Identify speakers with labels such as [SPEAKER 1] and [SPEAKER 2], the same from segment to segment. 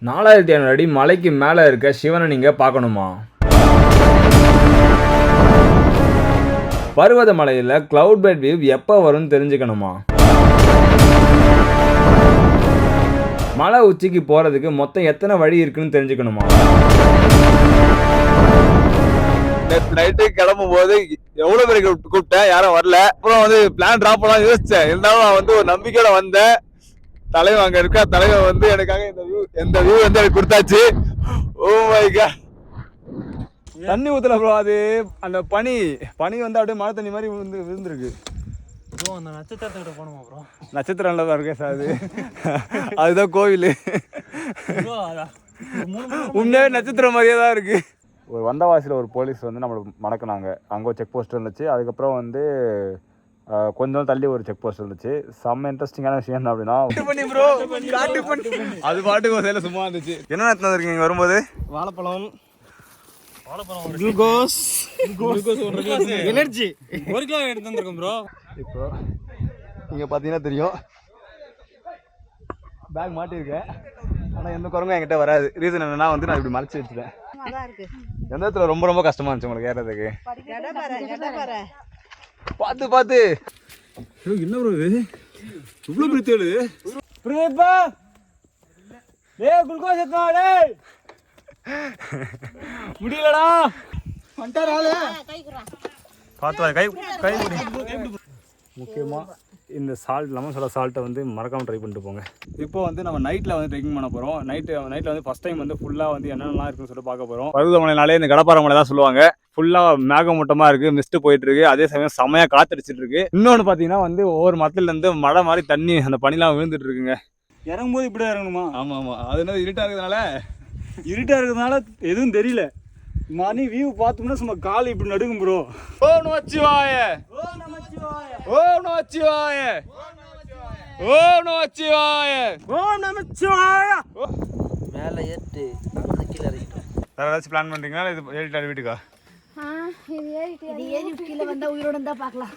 [SPEAKER 1] 4500 அடி மலைக்கு மேலே இருக்க சிவனை நீங்கள் பார்க்கணுமா? பர்வத மலையில் கிளவுட் பெட் வியூ எப்போ வரும்னு தெரிஞ்சுக்கணுமா? மலை உச்சிக்கு போகிறதுக்கு மொத்தம் எத்தனை வழி இருக்குன்னு தெரிஞ்சுக்கணுமா?
[SPEAKER 2] நைட்டு கிளம்பும் போது எவ்வளவு பேர் கூப்பிட்டேன், யாரும் வரல. அப்புறம் பிளான் டிராப் பண்ணலாம் யோசிச்சேன். இருந்தாலும் நான் ஒரு நம்பிக்கையோட வந்தேன். தலைவன் அங்க இருக்கா, தலைவன் எனக்காக இந்த வியூ எனக்கு கொடுத்தாச்சு. Oh my god.
[SPEAKER 1] தண்ணி ஊத்தல ப்ரோ, அது அந்த பனி அப்படியே மழை தண்ணி மாதிரி விழுந்துருக்கு
[SPEAKER 3] ப்ரோ. அந்த நட்சத்திரத்துக்கிட்ட போகணுமா ப்ரோ?
[SPEAKER 1] நட்சத்திரம் தான் இருக்கே சார், அதுதான் கோவில். உண்மையாவே நட்சத்திரம் மாதிரியே தான் இருக்கு. ஒரு வந்தவாசியில் ஒரு போலீஸ் நம்மளை மடக்குனாங்க. அங்கே ஒரு செக் போஸ்ட் இருந்துச்சு. அதுக்கப்புறம் கொஞ்சம் தள்ளி ஒரு செக் போஸ்ட் இருந்துச்சு. செம்ம இன்ட்ரெஸ்டிங்கான விஷயம் என்ன அப்படின்னா, அது பாட்டுக்கு ஒரு சைடில் சும்மா இருந்துச்சு. என்ன எடுத்துட்டு இருக்கீங்க வரும்போது?
[SPEAKER 3] வாழைப்பழம், குளுக்கோஸ், எனர்ஜி 1 கிலோ எடுத்து வந்திருக்கோம் ப்ரோ.
[SPEAKER 1] இப்போ நீங்கள் பார்த்தீங்கன்னா தெரியும், பேக் மாட்டியிருக்கேன். ஆனால் எந்த குரங்கும் என்கிட்ட வராது. ரீசன் என்னன்னா நான் இப்படி மறைச்சி வச்சுட்டேன். எந்த இடத்துல ரொம்ப ரொம்ப கஷ்டமா இருந்துச்சு உங்களுக்கு ஏறதுக்கு? பார்த்து பார்த்து என்ன ப்ரோ இது இவ்வளோ பெரிய தேடு?
[SPEAKER 3] குளுக்கோஸ் எத்தனை முடியலடா.
[SPEAKER 1] பார்த்து கை கை முக்கியமாக இந்த சால்ட் லெமன் சோடா சால்ட்டை மறக்காமல் ட்ரை பண்ணிட்டு போங்க. இப்போ நம்ம நைட்டில் ட்ரெக்கிங் பண்ண போகிறோம். நைட்டில் ஃபஸ்ட் டைம் ஃபுல்லாக என்னென்னலாம் இருக்குன்னு சொல்லிட்டு பார்க்க போகிறோம். பருவதமலைனாலே இந்த கடப்பாறை மலை தான் சொல்லுவாங்க. ஃபுல்லாக மேகமூட்டமாக இருக்குது, மிஸ்ட்டு போயிட்டு இருக்கு. அதே சமயம் செமையாக காத்தடிச்சிட்டு இருக்கு. இன்னொன்று பார்த்தீங்கன்னா ஒவ்வொரு மரத்துலேருந்து மழை மாதிரி தண்ணி அந்த பனிலாம் விழுந்துட்டு இருக்குங்க.
[SPEAKER 3] இறங்கும்போது இப்படி இறங்கணுமா?
[SPEAKER 1] ஆமாம் ஆமாம், அது என்ன இருட்டாக
[SPEAKER 3] இருக்கிறதுனால எதுவும் தெரியல. மணி வியூ பார்த்தோம்னா சும்மா கால் இப்படி நடுங்கும் ப்ரோ.
[SPEAKER 1] ஓம் நமச்சிவாய, ஓம் நமச்சிவாய, ஓம் நமச்சிவாய, ஓம் நமச்சிவாய, ஓம் நமச்சிவாய.
[SPEAKER 4] மேல ஏத்து அங்க கீழ இறங்கிட்டோம்.
[SPEAKER 1] வேற ஏதாச்சும் பிளான் பண்றீங்களா? இது ஏறிட்டாரு வீட்டுக்கா?
[SPEAKER 5] இது ஏறி கீழே வந்தா உயிரோட இருந்தா பார்க்கலாம்.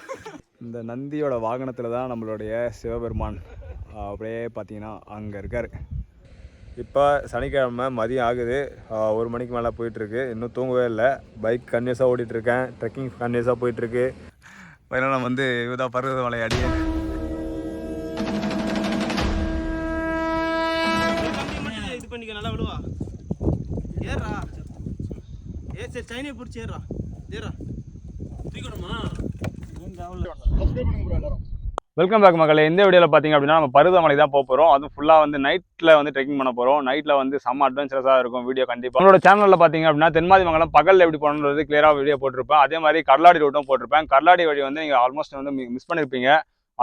[SPEAKER 1] இந்த நந்தியோட வாகனத்தில் தான் நம்மளுடைய சிவபெருமான் அப்படியே பார்த்தீங்கன்னா அங்கே இருக்கார். இப்போ சனிக்கிழமை மதியம் ஆகுது. 1 மணிக்கு மேலே போயிட்டுருக்கு. இன்னும் தூங்கவே இல்லை. பைக் கன்யூஸாக ஓடிட்டுருக்கேன். ட்ரெக்கிங் கன்யூஸாக போயிட்டுருக்கு. ஃபைனலாக நம்ம இதுதான் பருவதமலை அடியே.
[SPEAKER 3] இது பண்ணிக்க நல்லா விடுவா. ஏறா சரி சைனே பிடிச்சி ஏறா தூக்கணுமா?
[SPEAKER 1] வெல்கம் பேக் மக்களே. இந்த வீடியோவில் பார்த்தீங்க அப்படின்னா நம்ம பருவதமலை தான் போகிறோம். அதுவும் ஃபுல்லாக நைட்டில் ட்ரெக்கிங் பண்ண போகிறோம். நைட்டில் செம்ம அட்வென்ச்சரஸாக இருக்கும் வீடியோ கண்டிப்பாக. நம்மளோட சேனலில் பார்த்தீங்க அப்படின்னா தென்மாதி மங்கலம் பகலில் எப்படி போகணுன்றது கிளியராக வீடியோ போட்டிருப்பேன். அதே மாதிரி கடலாடி ரூட்டும் போட்டிருப்பேன். கடலாடி வழி நீங்கள் ஆல்மோஸ்ட் மிஸ் பண்ணியிருப்பீங்க.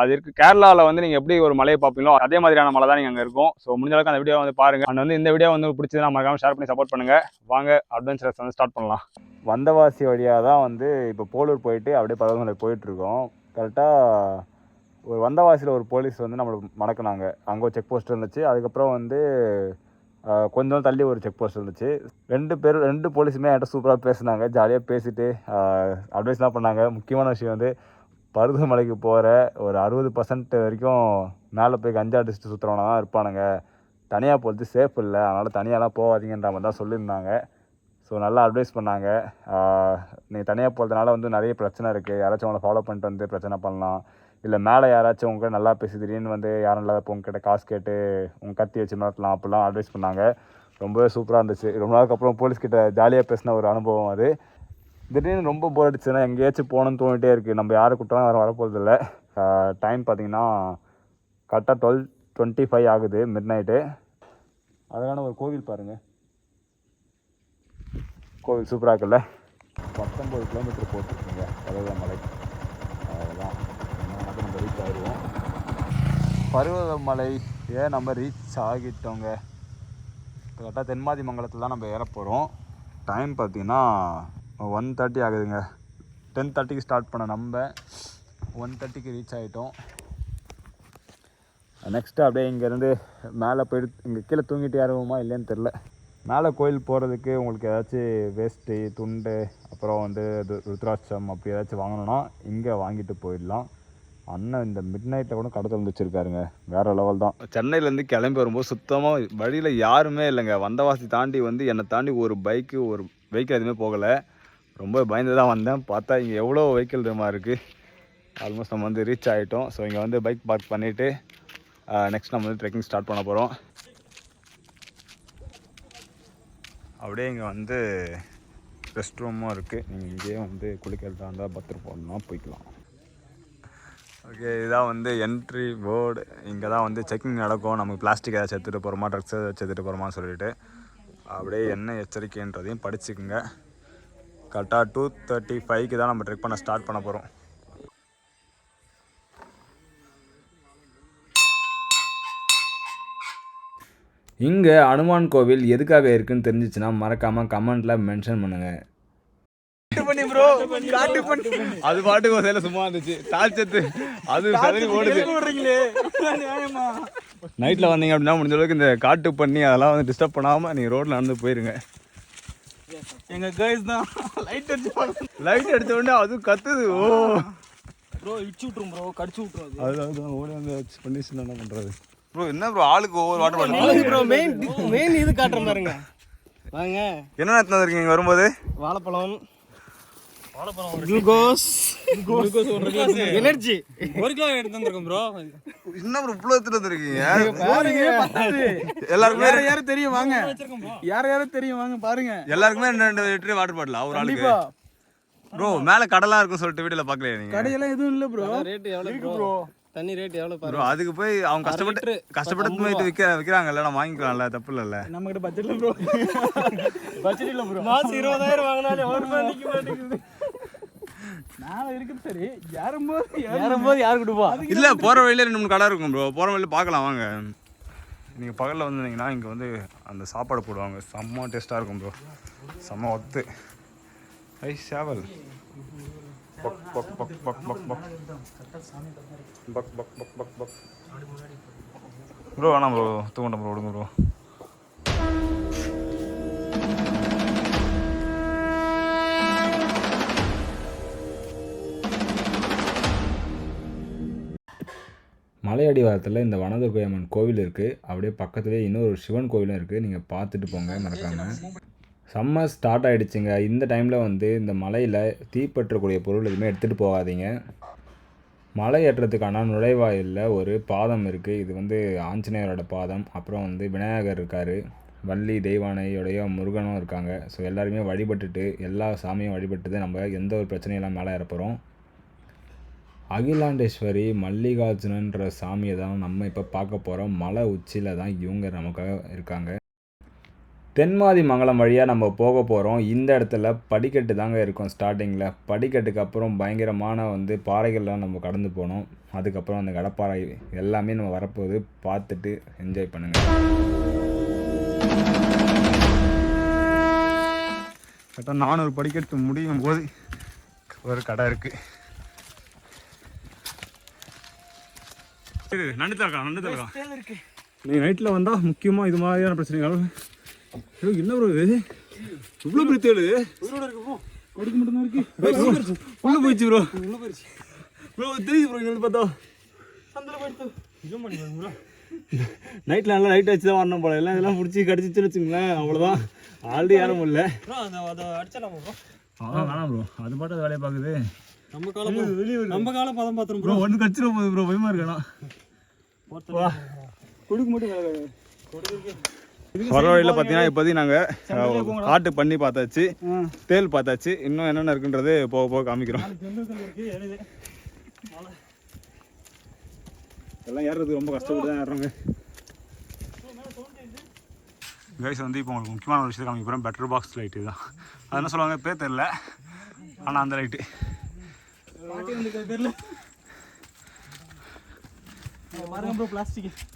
[SPEAKER 1] அது இருக்குது கேரளாவில் நீங்கள் எப்படி ஒரு மலையை பார்ப்பீங்களோ அதே மாதிரியான மலை தான் நீங்கள் அங்கே இருக்கும். ஸோ முடிஞ்ச அளவுக்கு அந்த வீடியோ பாருங்கள். அண்ட் இந்த வீடியோ பிடிச்சதுன்னா மறக்காம ஷேர் பண்ணி சப்போர்ட் பண்ணுங்கள். வாங்க அட்வென்ச்சரஸ் ஸ்டார்ட் பண்ணலாம். வந்தவாசி வழியாக தான் இப்போ போலூர் போயிட்டு அப்படியே பருவதமலை போயிட்டுருக்கோம். கரெக்டாக ஒரு வந்தவாசியில் ஒரு போலீஸ் நம்மளை மடக்குனாங்க. அங்கே ஒரு செக் போஸ்ட் இருந்துச்சு. அதுக்கப்புறம் கொஞ்சம் தள்ளி ஒரு செக் போஸ்ட் இருந்துச்சு. 2 போலீஸுமே என்கிட்ட சூப்பராக பேசினாங்க. ஜாலியாக பேசிட்டு அட்வைஸ்லாம் பண்ணாங்க. முக்கியமான விஷயம் பருவதமலைக்கு போகிற ஒரு 60% வரைக்கும் மேலே போய் கஞ்சா அடிச்சுட்டு சுற்றுறவனா தான் இருப்பானுங்க. தனியாக போகிறது சேஃப் இல்லை, அதனால் தனியாலாம் போகாதீங்கன்ற மாதிரி தான் சொல்லியிருந்தாங்க. ஸோ நல்லா அட்வைஸ் பண்ணாங்க. நீங்கள் தனியாக போகிறதுனால நிறைய பிரச்சனை இருக்குது. யாராச்சும் உங்களை ஃபாலோ பண்ணிட்டு பிரச்சனை பண்ணலாம். இல்லை மேலே யாராச்சும் உங்கள்கிட்ட நல்லா பேசி திடீர்னு யாரும் இல்லாத உங்ககிட்ட காசு கேட்டு உங்கள் கத்தி வச்சு மிரட்டலாம் அப்படிலாம் அட்வைஸ் பண்ணாங்க. ரொம்பவே சூப்பராக இருந்துச்சு. ரொம்ப நாளுக்கு அப்புறம் போலீஸ்கிட்ட ஜாலியாக பேசின ஒரு அனுபவம் அது. திடீர்னு ரொம்ப போர் அடிச்சுன்னா எங்கேயாச்சும் போகணுன்னு தோணிட்டே இருக்குது. நம்ம யாரை கூப்பிட்டாலும் வேறு வரப்போகிறதில்ல. டைம் பார்த்திங்கன்னா கரெக்டாக 12:25 ஆகுது, மிட் நைட்டு. அழகான ஒரு கோவில் பாருங்கள். கோவில் சூப்பராக இருக்குல்ல. 19 கிலோமீட்டர் போட்டுருக்குங்க பருவதமலை. அதுதான் நம்ம ரீச் ஆகிடுவோம். பருவதமலையை நம்ம ரீச் ஆகிட்டோங்க. கரெக்டாக தென்மாதி மங்கலத்தில் தான் நம்ம ஏற போகிறோம். டைம் பார்த்திங்கன்னா 1:30 ஆகுதுங்க. 10:30க்கு ஸ்டார்ட் பண்ண நம்ம 1:30க்கு ரீச் ஆகிட்டோம். நெக்ஸ்ட்டு அப்படியே இங்கேருந்து மேலே போய்ட்டு இங்கே கீழே தூங்கிட்டு ஏறுவோமா இல்லைன்னு தெரில. மேலே கோயில் போகிறதுக்கு உங்களுக்கு ஏதாச்சும் வேஷ்டி, துண்டு, அப்புறம் ருத்ராட்சம் அப்படி ஏதாச்சும் வாங்கணுன்னா இங்கே வாங்கிட்டு போயிடலாம். அண்ணன் இந்த மிட் நைட்டில் கூட கடை திறந்து வச்சுருக்காருங்க, வேறு லெவல் தான். சென்னையிலேருந்து கிளம்பி வரும்போது சுத்தமாக வழியில் யாருமே இல்லைங்க. வந்தவாசி தாண்டி வந்து என்னை தாண்டி ஒரு பைக்கு ஒரு வெஹிக்கிள் எதுவுமே போகலை. ரொம்ப பயந்து தான் வந்தேன். பார்த்தா இங்கே எவ்வளோ வெஹிக்கிள் தெரியுமா இருக்குது. ஆல்மோஸ்ட் நம்ம வந்து ரீச் ஆகிட்டோம். ஸோ இங்கே வந்து பைக் பார்க் பண்ணிவிட்டு நெக்ஸ்ட் நம்ம வந்து ட்ரெக்கிங் ஸ்டார்ட் பண்ண போகிறோம். அப்படியே இங்கே வந்து ரெஸ்ட் ரூமும் இருக்குது. நீங்கள் இங்கேயே வந்து குளிக்கிறதா இருந்தால் பத்திரம் போடணும்னா போய்க்கலாம். ஓகே, இதுதான் வந்து என்ட்ரி போர்டு. இங்கே தான் வந்து செக்கிங் நடக்கும். நமக்கு பிளாஸ்டிக் ஏதாச்சும் எடுத்துகிட்டு போகிறோமா, ட்ரக்ஸ் ஏதாச்சும் எடுத்துகிட்டு போகிறோமான்னு சொல்லிட்டு அப்படியே என்ன எச்சரிக்கைன்றதையும் படிச்சுக்குங்க. கரெக்டாக 2:35க்கு தான் நம்ம ட்ரெக் பண்ண ஸ்டார்ட் பண்ண போகிறோம். இங்கே அனுமான் கோவில் எதுக்காக இருக்குன்னு தெரிஞ்சிச்சுன்னா மறக்காமல் கமெண்ட்டில் மென்ஷன் பண்ணுங்கள். அது பாட்டுக்கு ஒரு சேலை சும்மா இருந்துச்சு, தாழ்ச்சத்து அது சதறி ஓடுது. நைட்டில் வந்தீங்க அப்படின்னா முடிஞ்ச அளவுக்கு இந்த காட்டு பண்ணி அதெல்லாம் வந்து டிஸ்டர்ப் பண்ணாமல் நீங்கள் ரோட்டில் நடந்து போயிருங்க.
[SPEAKER 3] எங்கள் கேர்ள்ஸ் தான்
[SPEAKER 1] லைட் அடித்த உடனே அதுவும் கத்துது. ஓ
[SPEAKER 3] ப்ரோ இடிச்சு விட்ரும் ப்ரோ, கடிச்சு விட்ரும்.
[SPEAKER 1] அதுதான் ஓடி வந்து கண்டிஷன் என்ன பண்ணுறது ப்ரோ? என்ன ப்ரோ ஆளுக்கு ஒவ்வொரு வாட்டர் பாட்டில்
[SPEAKER 4] ப்ரோ மெயின் இது காட்டுற பாருங்க. வாங்க,
[SPEAKER 1] என்ன எடுத்துன்னு இருக்கீங்க வரும்போது?
[SPEAKER 4] வாழைப்பழம், குளுக்கோஸ், எனர்ஜி 1 கிலோ எடுத்து வந்திருக்கோம் ப்ரோ.
[SPEAKER 1] என்ன ப்ரோ இவ்வளோ எடுத்துட்டு வந்துருக்கீங்க?
[SPEAKER 3] எல்லாருக்குமே யாரும் தெரியும் வாங்க, யாரும் தெரியும் வாங்க பாருங்க.
[SPEAKER 1] எல்லாருக்குமே 2 லிட்டர் வாட்டர் பாட்டில் ஒரு ஆளுக்கு. ப்ரோ மேலே கடலாம் இருக்குன்னு சொல்லிட்டு வீட்டில் பார்க்கலையா நீங்கள்?
[SPEAKER 3] கடையெல்லாம் எதுவும் இல்லை ப்ரோ.
[SPEAKER 4] ரேட் எவ்வளோ ப்ரோ? தண்ணி ரேட் எவ்வளோ
[SPEAKER 1] ப்ரோ? அதுக்கு போய் அவங்க கஷ்டப்பட்டு போயிட்டு விற்கிறாங்கல்ல, நம்ம வாங்கிக்கலாம்ல, தப்பு இல்லைல்ல.
[SPEAKER 3] நம்ம கிட்ட பட்ஜெட் இல்லை ப்ரோ. பட்ஜெட் இல்லை ப்ரோ.
[SPEAKER 4] மாசம் 20,000 வாங்கினாலே ஒரு ரூபாய் நிற்க மாட்டேங்குது.
[SPEAKER 3] நாளை இருக்குது சரி, யாரும்போது
[SPEAKER 4] யார் கொடுப்பா?
[SPEAKER 1] இல்லை போகிற வழியில 2-3 கடை இருக்கும் ப்ரோ, போகிற வழியில் பார்க்கலாம் வாங்க. நீங்கள் பகலில் வந்தீங்கன்னா இங்கே வந்து அந்த சாப்பாடு போடுவாங்க, செம்ம டேஸ்ட்டாக இருக்கும் ப்ரோ, செம்ம ஒத்து. ஐ சேவல் buck buck buck buck buck buck buck buck buck buck buck. Bro வேணாம் ப்ரோ, தூங்கட்டும் ப்ரோ, விடுங்க ப்ரோ. மலை அடிவாரத்தில் இந்த வனதுர்க்கை அம்மன் கோவில் இருக்குது. அப்படியே பக்கத்துலேயே இன்னொரு சிவன் கோவிலும் இருக்குது. நீங்கள் பார்த்துட்டு போங்க மறக்காமல். சம்மர் ஸ்டார்ட் ஆகிடுச்சுங்க. இந்த டைமில் வந்து இந்த மலையில் தீப்பற்றக்கூடிய பொருள் எதுவுமே எடுத்துகிட்டு போகாதீங்க. மலை ஏற்றத்துக்கான நுழைவாயிலில் ஒரு பாதம் இருக்குது. இது வந்து ஆஞ்சநேயரோட பாதம். அப்புறம் வந்து விநாயகர் இருக்கார், வள்ளி தெய்வானையோடைய முருகனும் இருக்காங்க. ஸோ எல்லாருமே வழிபட்டுட்டு எல்லா சாமியும் வழிபட்டு நம்ம எந்த ஒரு பிரச்சனையெல்லாம் மேலே ஏறப்போகிறோம். அகிலாண்டேஸ்வரி மல்லிகார்ஜுனன்ற சாமியை தான் நம்ம இப்போ பார்க்க போகிறோம். மலை உச்சியில் தான் இவங்க நமக்காக இருக்காங்க. தென்மாதி மங்கலம் வழியாக நம்ம போக போகிறோம். இந்த இடத்துல படிக்கட்டு தாங்க இருக்கும் ஸ்டார்டிங்கில். படிக்கட்டுக்கு அப்புறம் பயங்கரமான வந்து பாறைகள்லாம் நம்ம கடந்து போனோம். அதுக்கப்புறம் அந்த கடப்பாறை எல்லாமே நம்ம வரப்போகுது, பார்த்துட்டு என்ஜாய் பண்ணுங்கள். கரெக்டாக 400 படிக்கட்டு முடியும் போது ஒரு கடை இருக்குது. நண்டு தரக்கா நீ நைட்டில் வந்தால் முக்கியமாக இது மாதிரியான பிரச்சனைகள். என்ன ப்ரோ இது இவ்வளோ பெரிய தேடு? கொடுக்க மட்டும்தான் இருக்கு. உள்ள போயிடுச்சு ப்ரோ, ப்ரோ தெரியுது ப்ரோ. இங்கே பார்த்தா நைட்டில் நல்லா லைட் வச்சு தான் வரணும் போல. எல்லாம் இதெல்லாம் பிடிச்சி கடிச்சிச்சுன்னு வச்சுங்களேன், அவ்வளோதான். ஆல்ரெடி யாரும் முடியல. வேணாம் ப்ரோ, அது பாட்டு அது வேலையை பார்க்குது.
[SPEAKER 4] நம்ம காலம் பதம் பார்த்துரும்
[SPEAKER 1] ப்ரோ. ஒன்று கடிச்சிட போகுது ப்ரோ, பயமாக இருக்கா?
[SPEAKER 3] கொடுக்க மட்டும்
[SPEAKER 1] வர வழியில் பார்த்தீங்கன்னா இப்போதைக்கு நாங்கள் காட்டு பண்ணி பார்த்தாச்சு, தேல் பார்த்தாச்சு. இன்னும் என்னென்ன இருக்குன்றது போக போக காமிக்கிறோம். எல்லாம் ஏறுறதுக்கு ரொம்ப கஷ்டப்பட்டு தான் ஏறுறாங்க கைஸ். வந்து இப்போ உங்களுக்கு முக்கியமான ஒரு விஷயத்தை காமிக்க போகிறோம். பெட்டர் பாக்ஸ் லைட்டு தான். அது என்ன சொல்லுவாங்க பேர் தெரில, ஆனால் அந்த லைட்டு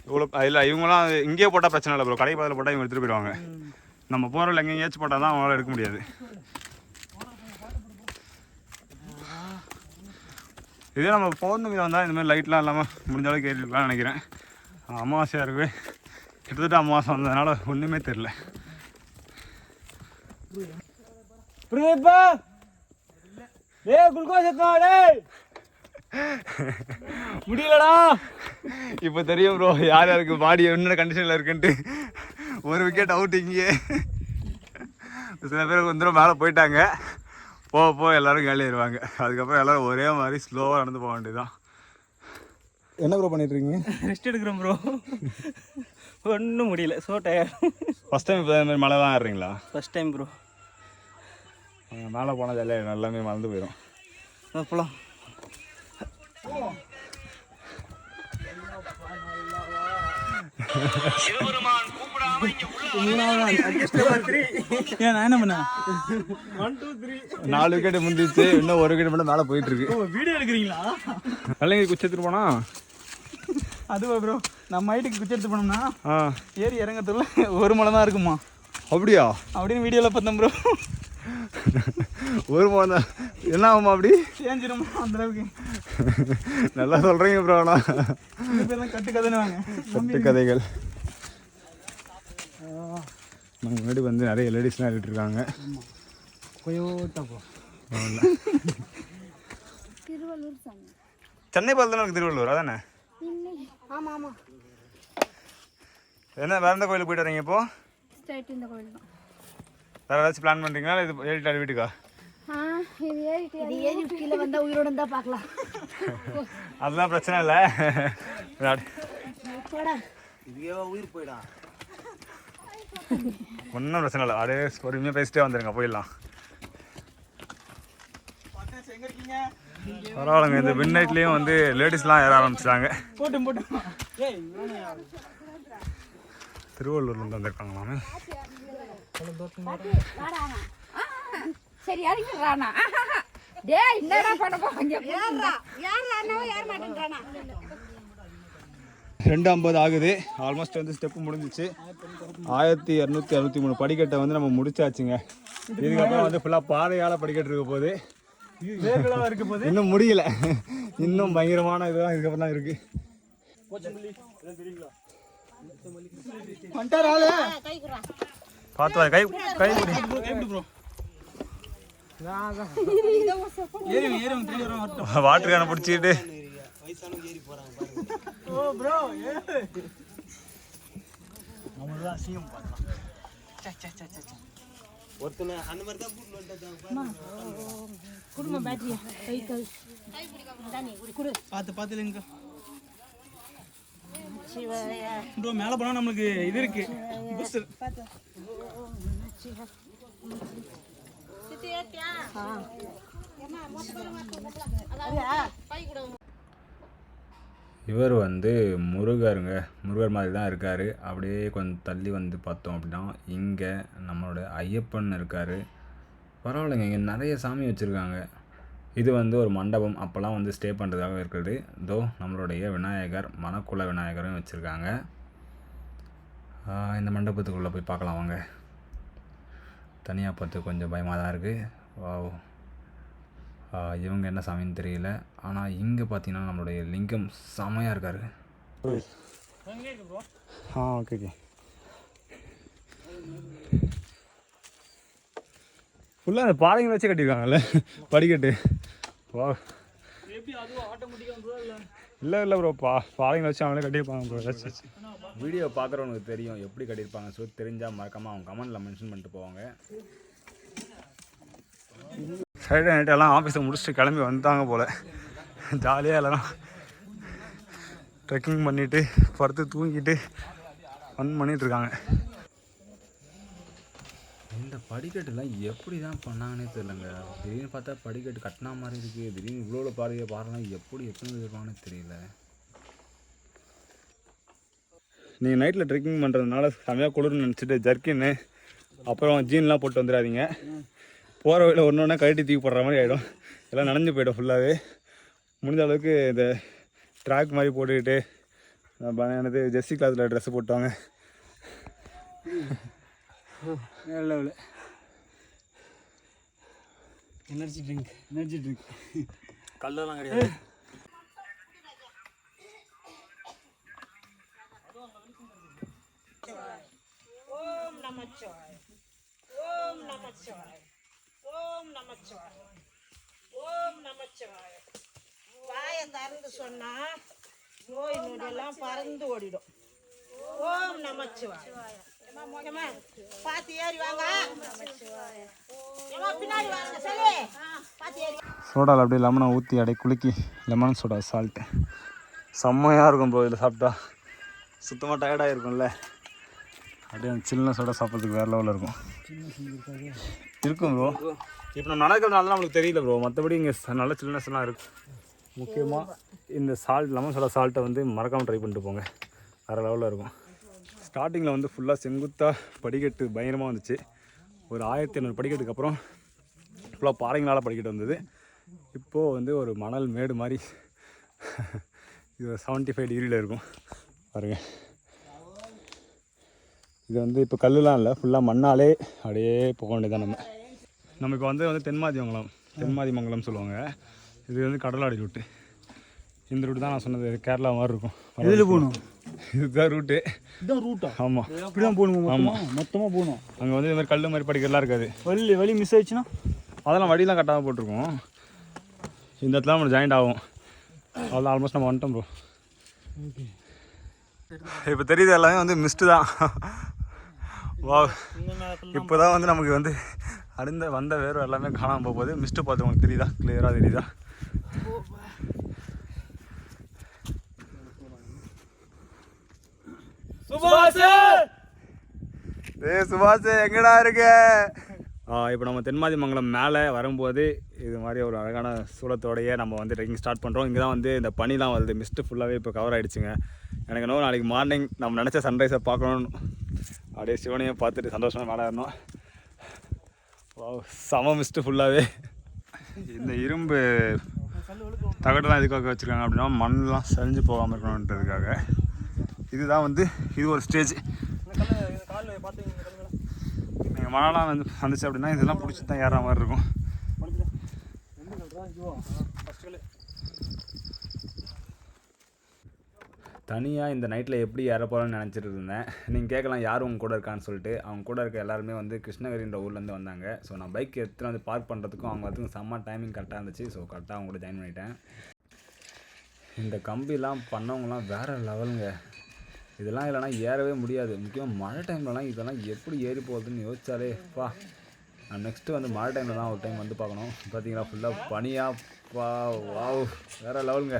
[SPEAKER 1] இவ்வளோ இல்லை. இவங்களாம் இங்கேயே போட்டால் பிரச்சனை இல்லை ப்ரோ, கடை பதில் போட்டால் இவங்க எடுத்துகிட்டு போயிடுவாங்க. நம்ம போகிறோம் எங்கேயாச்சும் போட்டால் தான் அவங்களால எடுக்க முடியாது. இதே நம்ம பௌர்ணமி வந்தால் இந்தமாதிரி லைட்லாம் இல்லாமல் முடிஞ்ச அளவுக்கு ஏறிடலாம்னு நினைக்கிறேன். அமாவாசையாக இருக்குது, கிட்டத்தட்ட அமாவாசை வந்ததுனால ஒன்றுமே தெரில. முடியலடா. இப்போ தெரியும் ப்ரோ யார் யாருக்கு பாடி என்னென்ன கண்டிஷனில் இருக்குன்ட்டு. ஒரு விக்கெட் அவுட் இங்கே. சில பேர் கொஞ்சம் தூரம் மேலே போயிட்டாங்க. போக எல்லோரும் காலியாயிருவாங்க. அதுக்கப்புறம் எல்லோரும் ஒரே மாதிரி ஸ்லோவாக நடந்து போக வேண்டியதுதான். என்ன ப்ரோ பண்ணிட்டுருக்கீங்க?
[SPEAKER 4] ரெஸ்ட் எடுக்கிறோம் ப்ரோ. ஒன்றும் முடியல, ஸோ டயர்ட்.
[SPEAKER 1] ஃபஸ்ட் டைம் இப்போ மாதிரி மழை தான் ஏறுறீங்களா?
[SPEAKER 4] First time bro.
[SPEAKER 1] மேலே போனால் ஜாலியாக எல்லாமே மறந்து போயிடும்.
[SPEAKER 4] போகலாம்.
[SPEAKER 3] ஏன் நான் என்ன பண்ணேன்?
[SPEAKER 1] 4 விக்கெட் முந்திச்சு, இன்னும் 1 விக்கெட் மட்டும் மேலே போயிட்டு இருக்கு.
[SPEAKER 3] வீடியோ எடுக்கிறீங்களா?
[SPEAKER 1] வெள்ளங்கிரி குச்சி எடுத்துட்டு போனா
[SPEAKER 3] அதுவா ப்ரோ, நம்ம ஹைட்டுக்கு குச்சி எடுத்து போனோம்னா ஏறி இறங்கத்துள்ள ஒரு மலை தான் இருக்குமா?
[SPEAKER 1] அப்படியா?
[SPEAKER 3] அப்படின்னு வீடியோவில் பார்த்தேன் ப்ரோ.
[SPEAKER 1] ஒரு மலை தான் என்ன ஆகுமா? அப்படி
[SPEAKER 3] சேஞ்சிருமா அந்த அளவுக்கு?
[SPEAKER 1] நல்லா சொல்கிறீங்க ப்ரோ. ஆனால்
[SPEAKER 3] கட்டு கதைன்னு வாங்க,
[SPEAKER 1] கட்டு கதைகள். நாங்கள் முன்னாடி வந்து நிறைய லேடிஸ்லாம் இருக்காங்க.
[SPEAKER 5] திருவள்ளூர் சாமி.
[SPEAKER 1] சென்னை பால் தானே இருக்குது திருவள்ளூர், அதானே?
[SPEAKER 5] ஆமாம் ஆமாம்.
[SPEAKER 1] என்ன வேற எந்த கோயிலுக்கு போயிட்டு வரீங்க இப்போ?
[SPEAKER 5] ஸ்ட்ரைட் இந்த கோவில் தான்.
[SPEAKER 1] வேறு ஏதாச்சும் பிளான் பண்ணுறீங்களா? இது ஏறிட்டாரு வீட்டுக்கா?
[SPEAKER 5] இது ஏறிட்டு கீழே வந்தால் உயிரோடு தான் பார்க்கலாம்.
[SPEAKER 1] அதெல்லாம் பிரச்சனை இல்லை.
[SPEAKER 4] உயிர் போயிடா.
[SPEAKER 1] ஒன்றும் பிரச்சனை இல்லை. அப்படியே பொறுமையாக பேசிட்டே வந்துடுங்க, போயிடலாம். பரவாயில்லைங்க. இந்த மிட் நைட்லேயும் வந்து லேடிஸ்லாம் ஏற ஆரம்பிச்சிட்டாங்க. திருவள்ளூர்லேருந்து வந்திருக்காங்களாமே.
[SPEAKER 5] சரி இறங்கிடுறானா? டே என்னடா பண்ண போறீங்க? யார் மாட்டேன்றானா?
[SPEAKER 1] 2:50 ஆகுது. ஆல்மோஸ்ட் வந்து ஸ்டெப்பு முடிஞ்சிச்சு. 1263 படிக்கட்டை வந்து நம்ம முடிச்சாச்சுங்க. இதுக்கப்புறம் வந்து ஃபுல்லாக பாதையால் படிக்கட்டு இருக்க போகுது. இன்னும் முடியல. இன்னும் பயங்கரமான இதுதான் இதுக்கப்புறம் தான் இருக்கு. பார்த்து கை கை வாட்டர் கேனை பிடிச்சிக்கிட்டு
[SPEAKER 5] குடும்ப பேட்டரியா கை கை
[SPEAKER 3] பார்த்து ப்ரோ. மேலே போனால் நம்மளுக்கு இது இருக்கு.
[SPEAKER 1] இவர் வந்து முருகருங்க. முருகர் மாதிரி தான் இருக்கார். அப்படியே கொஞ்சம் தள்ளி வந்து பார்த்தோம் அப்படின்னா இங்கே நம்மளோட ஐயப்பன் இருக்கார். பரவாயில்லைங்க, இங்கே நிறைய சாமி வச்சுருக்காங்க. இது வந்து ஒரு மண்டபம், அப்போல்லாம் வந்து ஸ்டே பண்ணுறதுக்காக இருக்கிறது. இதோ நம்மளுடைய விநாயகர், மணக்குள விநாயகரும் வச்சுருக்காங்க. இந்த மண்டபத்துக்குள்ளே போய் பார்க்கலாம் வாங்க. தனியாக பார்த்து கொஞ்சம் பயமாக தான் இருக்குது. இவங்க என்ன சாமின்னு தெரியல. ஆனால் இங்கே பார்த்தீங்கன்னா நம்மளுடைய லிங்கம் செமையாக இருக்காரு. ஓகே. ஃபுல்லாக அந்த பாறைங்களை வச்சு கட்டியிருக்காங்கல்ல படிக்கட்டு. வா, இல்லை ப்ரோ, பாறைங்களை வச்சு அவங்களே கட்டியிருப்பாங்க ப்ரோ. வீடியோ பார்க்குறவங்களுக்கு தெரியும் எப்படி கட்டியிருப்பாங்க. ஸோ தெரிஞ்சால் மறக்காமல் அவங்க கமெண்ட்டில் மென்ஷன் பண்ணிட்டு போவாங்க. ஃப்ரைடே நைட் எல்லாம் ஆஃபீஸை முடிச்சுட்டு கிளம்பி வந்துட்டாங்க போல். ஜாலியாக எல்லோரும் ட்ரெக்கிங் பண்ணிவிட்டு படுத்து தூங்கிட்டு ஃபன் பண்ணிகிட்ருக்காங்க. இந்த படிக்கட்டுலாம் எப்படி தான் பண்ணாங்கன்னே தெரியலங்க. திடீர்னு பார்த்தா படிக்கட்டு கட்டினா மாதிரி இருக்குது. திடீர்னு இவ்வளோ பாருலாம் எப்படி எத்தனை இருப்பாங்கன்னு தெரியல. நீங்கள் நைட்டில் ட்ரெக்கிங் பண்ணுறதுனால செமையாக குளிர்னு நினச்சிட்டு ஜர்க்கின்னு அப்புறம் ஜீன்லாம் போட்டு வந்துடாதீங்க. போகிற வழியில் ஒன்று ஒன்றா கழட்டி தூக்கி போடுற மாதிரி ஆகிடும். எல்லாம் நனைஞ்சு போய்டும் ஃபுல்லாகவே. முடிஞ்ச அளவுக்கு இந்த ட்ராக் மாதிரி போட்டுக்கிட்டு எனது ஜெர்சி கிளாத்தில் ட்ரெஸ்ஸு போட்டுவாங்க.
[SPEAKER 3] எனர்ஜி ட்ரிங்க் கல்லெல்லாம் கிடையாது.
[SPEAKER 6] ஓம் நமச்சிவாய, ஓம் நமச்சிவாய, ஓம் நமச்சிவாய, ஓம் நமச்சிவாய. வாயை திறந்து சொன்னா நோய் நொடியெல்லாம் பறந்து ஓடிடும். ஓம் நமச்சிவாய. ஏம்மா, பார்த்து ஏறி வாங்க. ஏம்மா, பின்னாடி வாங்க. சொல்லு, பார்த்து ஏறி.
[SPEAKER 1] சோடாவில் அப்படியே லெமனை ஊற்றி அப்படியே குலுக்கி லெமன் சோடா சால்ட்டு செம்மையாக இருக்கும் ப்ரோ. இதில் சாப்பிட்டா சுத்தமாக டயர்டாக இருக்கும்ல, அப்படியே அந்த சின்ன சோடா சாப்பிட்றதுக்கு வேறு லெவலில் இருக்கும் ப்ரோ. இப்போ நம்ம நடக்கிறதுனால நம்மளுக்கு தெரியல ப்ரோ, மற்றபடி இங்கே நல்ல சில்னஸ்லாம் இருக்குது. முக்கியமாக இந்த லெமன் சோடா சால்ட்டை வந்து மறக்காமல் ட்ரை பண்ணிட்டு போங்க, வேறு லெவலில் இருக்கும். ஸ்டார்டிங்கில் வந்து ஃபுல்லாக செங்குத்தாக படிக்கட்டு பயங்கரமாக வந்துச்சு. ஒரு 1500 படிக்கட்டுக்கு அப்புறம் ஃபுல்லாக பாறைங்களால் படிக்கட்டு வந்தது. இப்போது வந்து ஒரு மணல் மேடு மாதிரி இது 75 டிகிரியில் இருக்கும் பாருங்க. இது வந்து இப்போ கல்லுலாம் இல்லை, ஃபுல்லாக மண்ணாலே அப்படியே போக வேண்டியதான். நம்ம இப்போ வந்து தென்மாதிமங்கலம் சொல்லுவாங்க. இது வந்து கடலாடி ரூட்டு. இந்த ரூட்டு தான் நான் சொன்னது, கேரளா மாதிரி இருக்கும்.
[SPEAKER 3] இதில் போகணும்,
[SPEAKER 1] இதுதான் ரூட்டு.
[SPEAKER 3] இதுதான் ரூட்டா?
[SPEAKER 1] ஆமாம்,
[SPEAKER 3] அப்படி தான் போகணும். மொத்தமாக போகணும்.
[SPEAKER 1] அங்கே வந்து இது மாதிரி கல் மாதிரி படிக்கலாம் இருக்காது.
[SPEAKER 3] வழி மிஸ் ஆயிடுச்சுன்னா
[SPEAKER 1] அதெல்லாம் வழியெலாம் கட்டாமல் போட்டிருக்கோம். இந்த இடத்துல நம்ம ஜாயிண்ட் ஆகும். அவ்வளோ ஆல்மோஸ்ட் நம்ம வந்துட்டோம் ப்ரோ. இப்போ தெரியுது எல்லாமே வந்து மிஸ்ட்டு தான். வா, இப்போ தான் வந்து நமக்கு வந்து வந்த வேறு எல்லாமே காணாமல் போகுது. மிஸ்ட்டு பார்த்து உங்களுக்கு தெரியுதா, கிளியராக தெரியுதா? சுபாஷ் எங்கடா இருக்க? இப்போ நம்ம தென்மாதிமங்கலம் மேலே வரும்போது இது மாதிரி ஒரு அழகான சூழத்தோடையே நம்ம வந்து ட்ரெக்கிங் ஸ்டார்ட் பண்ணுறோம். இங்கே தான் வந்து இந்த பனிலாம் வருது, மிஸ்ட்டு ஃபுல்லாகவே இப்போ கவர் ஆகிடுச்சுங்க. எனக்கு இன்னும் நாளைக்கு மார்னிங் நம்ம நினச்ச சன்ரைஸை பார்க்கணுன்னு அப்படியே சிவனையும் பார்த்துட்டு சந்தோஷமாக மேலே இருந்தோம். செம மிஸ்ட்டு ஃபுல்லாகவே. இந்த இரும்பு தகடெல்லாம் எதுக்காக வச்சுருக்காங்க அப்படின்னா மண்ணெலாம் சரிஞ்சு போகாமல் இருக்கணுன்றதுக்காக. இதுதான் வந்து இது ஒரு ஸ்டேஜ். நீங்கள் மழைலாம் வந்துச்சு அப்படின்னா இதெல்லாம் பிடிச்சி தான் ஏற மாதிரி இருக்கும். தனியாக இந்த நைட்டில் எப்படி ஏற போகிறோன்னு நினச்சிட்டு இருந்தேன். நீங்கள் கேட்கலாம் யார் உங்க கூட இருக்கான்னு சொல்லிட்டு. அவங்க கூட இருக்க எல்லாருமே வந்து கிருஷ்ணகிரின்ற ஊர்லேருந்து வந்தாங்க. ஸோ நான் பைக் எடுத்துகிட்டு வந்து பார்க் பண்ணுறதுக்கும் அவங்க வரதுக்கும் செம்ம டைமிங் கரெக்டாக இருந்துச்சு. ஸோ கரெக்டாக அவங்க கூட ஜாயின் பண்ணிட்டேன். இந்த கம்பிலாம் பண்ணவங்களாம் வேறு லெவலுங்க. இதெல்லாம் இல்லைனா ஏறவே முடியாது. முக்கியமாக மழை டைம்லலாம் இதெல்லாம் எப்படி ஏறி போகுதுன்னு யோசிச்சாலே பா. நான் நெக்ஸ்ட்டு வந்து மழை டைமில் தான் ஒரு டைம் வந்து பார்க்கணும். பார்த்தீங்களா ஃபுல்லாக பனியாக பா. வாவ், வேறு லெவலுங்க.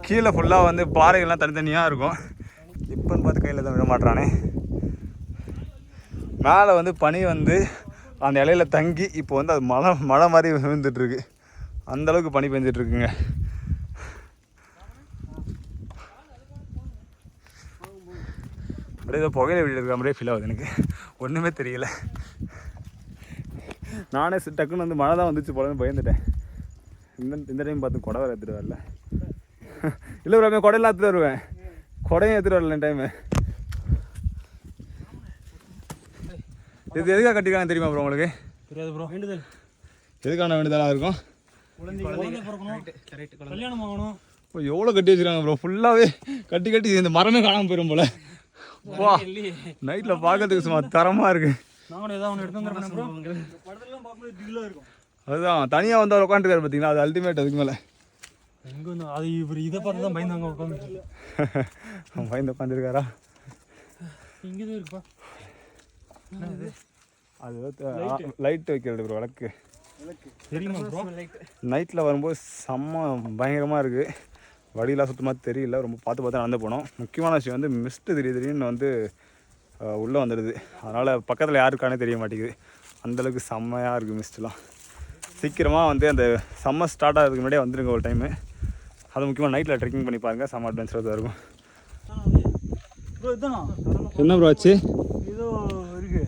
[SPEAKER 1] கீழே ஃபுல்லாக வந்து பாறைகள்லாம் தனித்தனியாக இருக்கும். இப்போன்னு பார்த்து கையில் தான் விட மாட்டானே. மேலே வந்து பனி வந்து அந்த இலையில தங்கி இப்போ வந்து அது மழை மாதிரி விழுந்துட்டுருக்கு. அந்தளவுக்கு பனி பெஞ்சிட்ருக்குங்க. அப்படியே ஏதோ புகையில வீடு இருக்கிற மாதிரியே ஃபீல் ஆகுது எனக்கு. ஒன்றுமே தெரியல. நானே டக்குன்னு வந்து மழை தான் வந்துச்சு போலன்னு பயந்துட்டேன். இந்த டைம் பார்த்து குடை வேறு எடுத்துகிட்டு வரல. இல்லை ப்ரோ, குடையெல்லாம் எடுத்துகிட்டு வருவேன். குடையும் எடுத்துகிட்டு வரல டைமு. இது எதுக்காக கட்டிருக்காங்க தெரியுமா ப்ரோ உங்களுக்கு?
[SPEAKER 3] தெரியாது ப்ரோ. வேண்டுதல்.
[SPEAKER 1] எதுக்கான வேண்டுதலாக இருக்கும்?
[SPEAKER 3] கல்யாணம் ஆகணும்.
[SPEAKER 1] இப்போ எவ்வளோ கட்டி வச்சுருக்காங்க ப்ரோ. ஃபுல்லாகவே கட்டி இந்த மரமே காணாமல் போயிடும் போல. வா, நைட்டில் பார்க்கறதுக்கு சும்மா தரமாக இருக்குது.
[SPEAKER 3] நாங்களும் ஏதாவது ஒன்று எடுத்து வந்துடுறேன் ப்ரோ. படத்துலலாம் பார்க்கும்போது திகிலாக இருக்கும்.
[SPEAKER 1] அதுதான் தனியாக வந்து அவர் உட்காந்துருக்காரு பார்த்தீங்களா, அது அல்டிமேட். அதுக்கு மேலே
[SPEAKER 3] எங்கே வந்து அது இவர் இதை பார்த்து தான் பயந்தாங்க உட்காந்து.
[SPEAKER 1] பயந்து உட்காந்துருக்காரா?
[SPEAKER 3] இங்கே தான் இருக்குப்பா.
[SPEAKER 1] அது லைட் வைக்கிறது ப்ரோ, விளக்கு.
[SPEAKER 3] தெரியுமா ப்ரோ?
[SPEAKER 1] நைட்டில் வரும்போது செம்ம பயங்கரமாக இருக்குது. வழியெலாம் சுத்தமாக தெரியல. ரொம்ப பார்த்து நடந்து போனோம். முக்கியமான விஷயம் வந்து மிஸ்ட்டு திடீர்னு வந்து உள்ளே வந்துடுது. அதனால் பக்கத்தில் யாருக்கானே தெரிய மாட்டேங்குது. அந்தளவுக்கு செம்மையாக இருக்குது மிஸ்ட்லாம். சீக்கிரமாக வந்து அந்த சம்மர் ஸ்டார்ட் ஆகிறதுக்கு முன்னாடியே வந்துடுங்க ஒரு டைமு. அது முக்கியமாக நைட்டில் ட்ரெக்கிங் பண்ணி பாருங்கள், செம்ம அட்வென்ச்சராக தான் இருக்கும். என்ன ப்ரோ ஆச்சு?
[SPEAKER 3] ஏதோ இருக்கு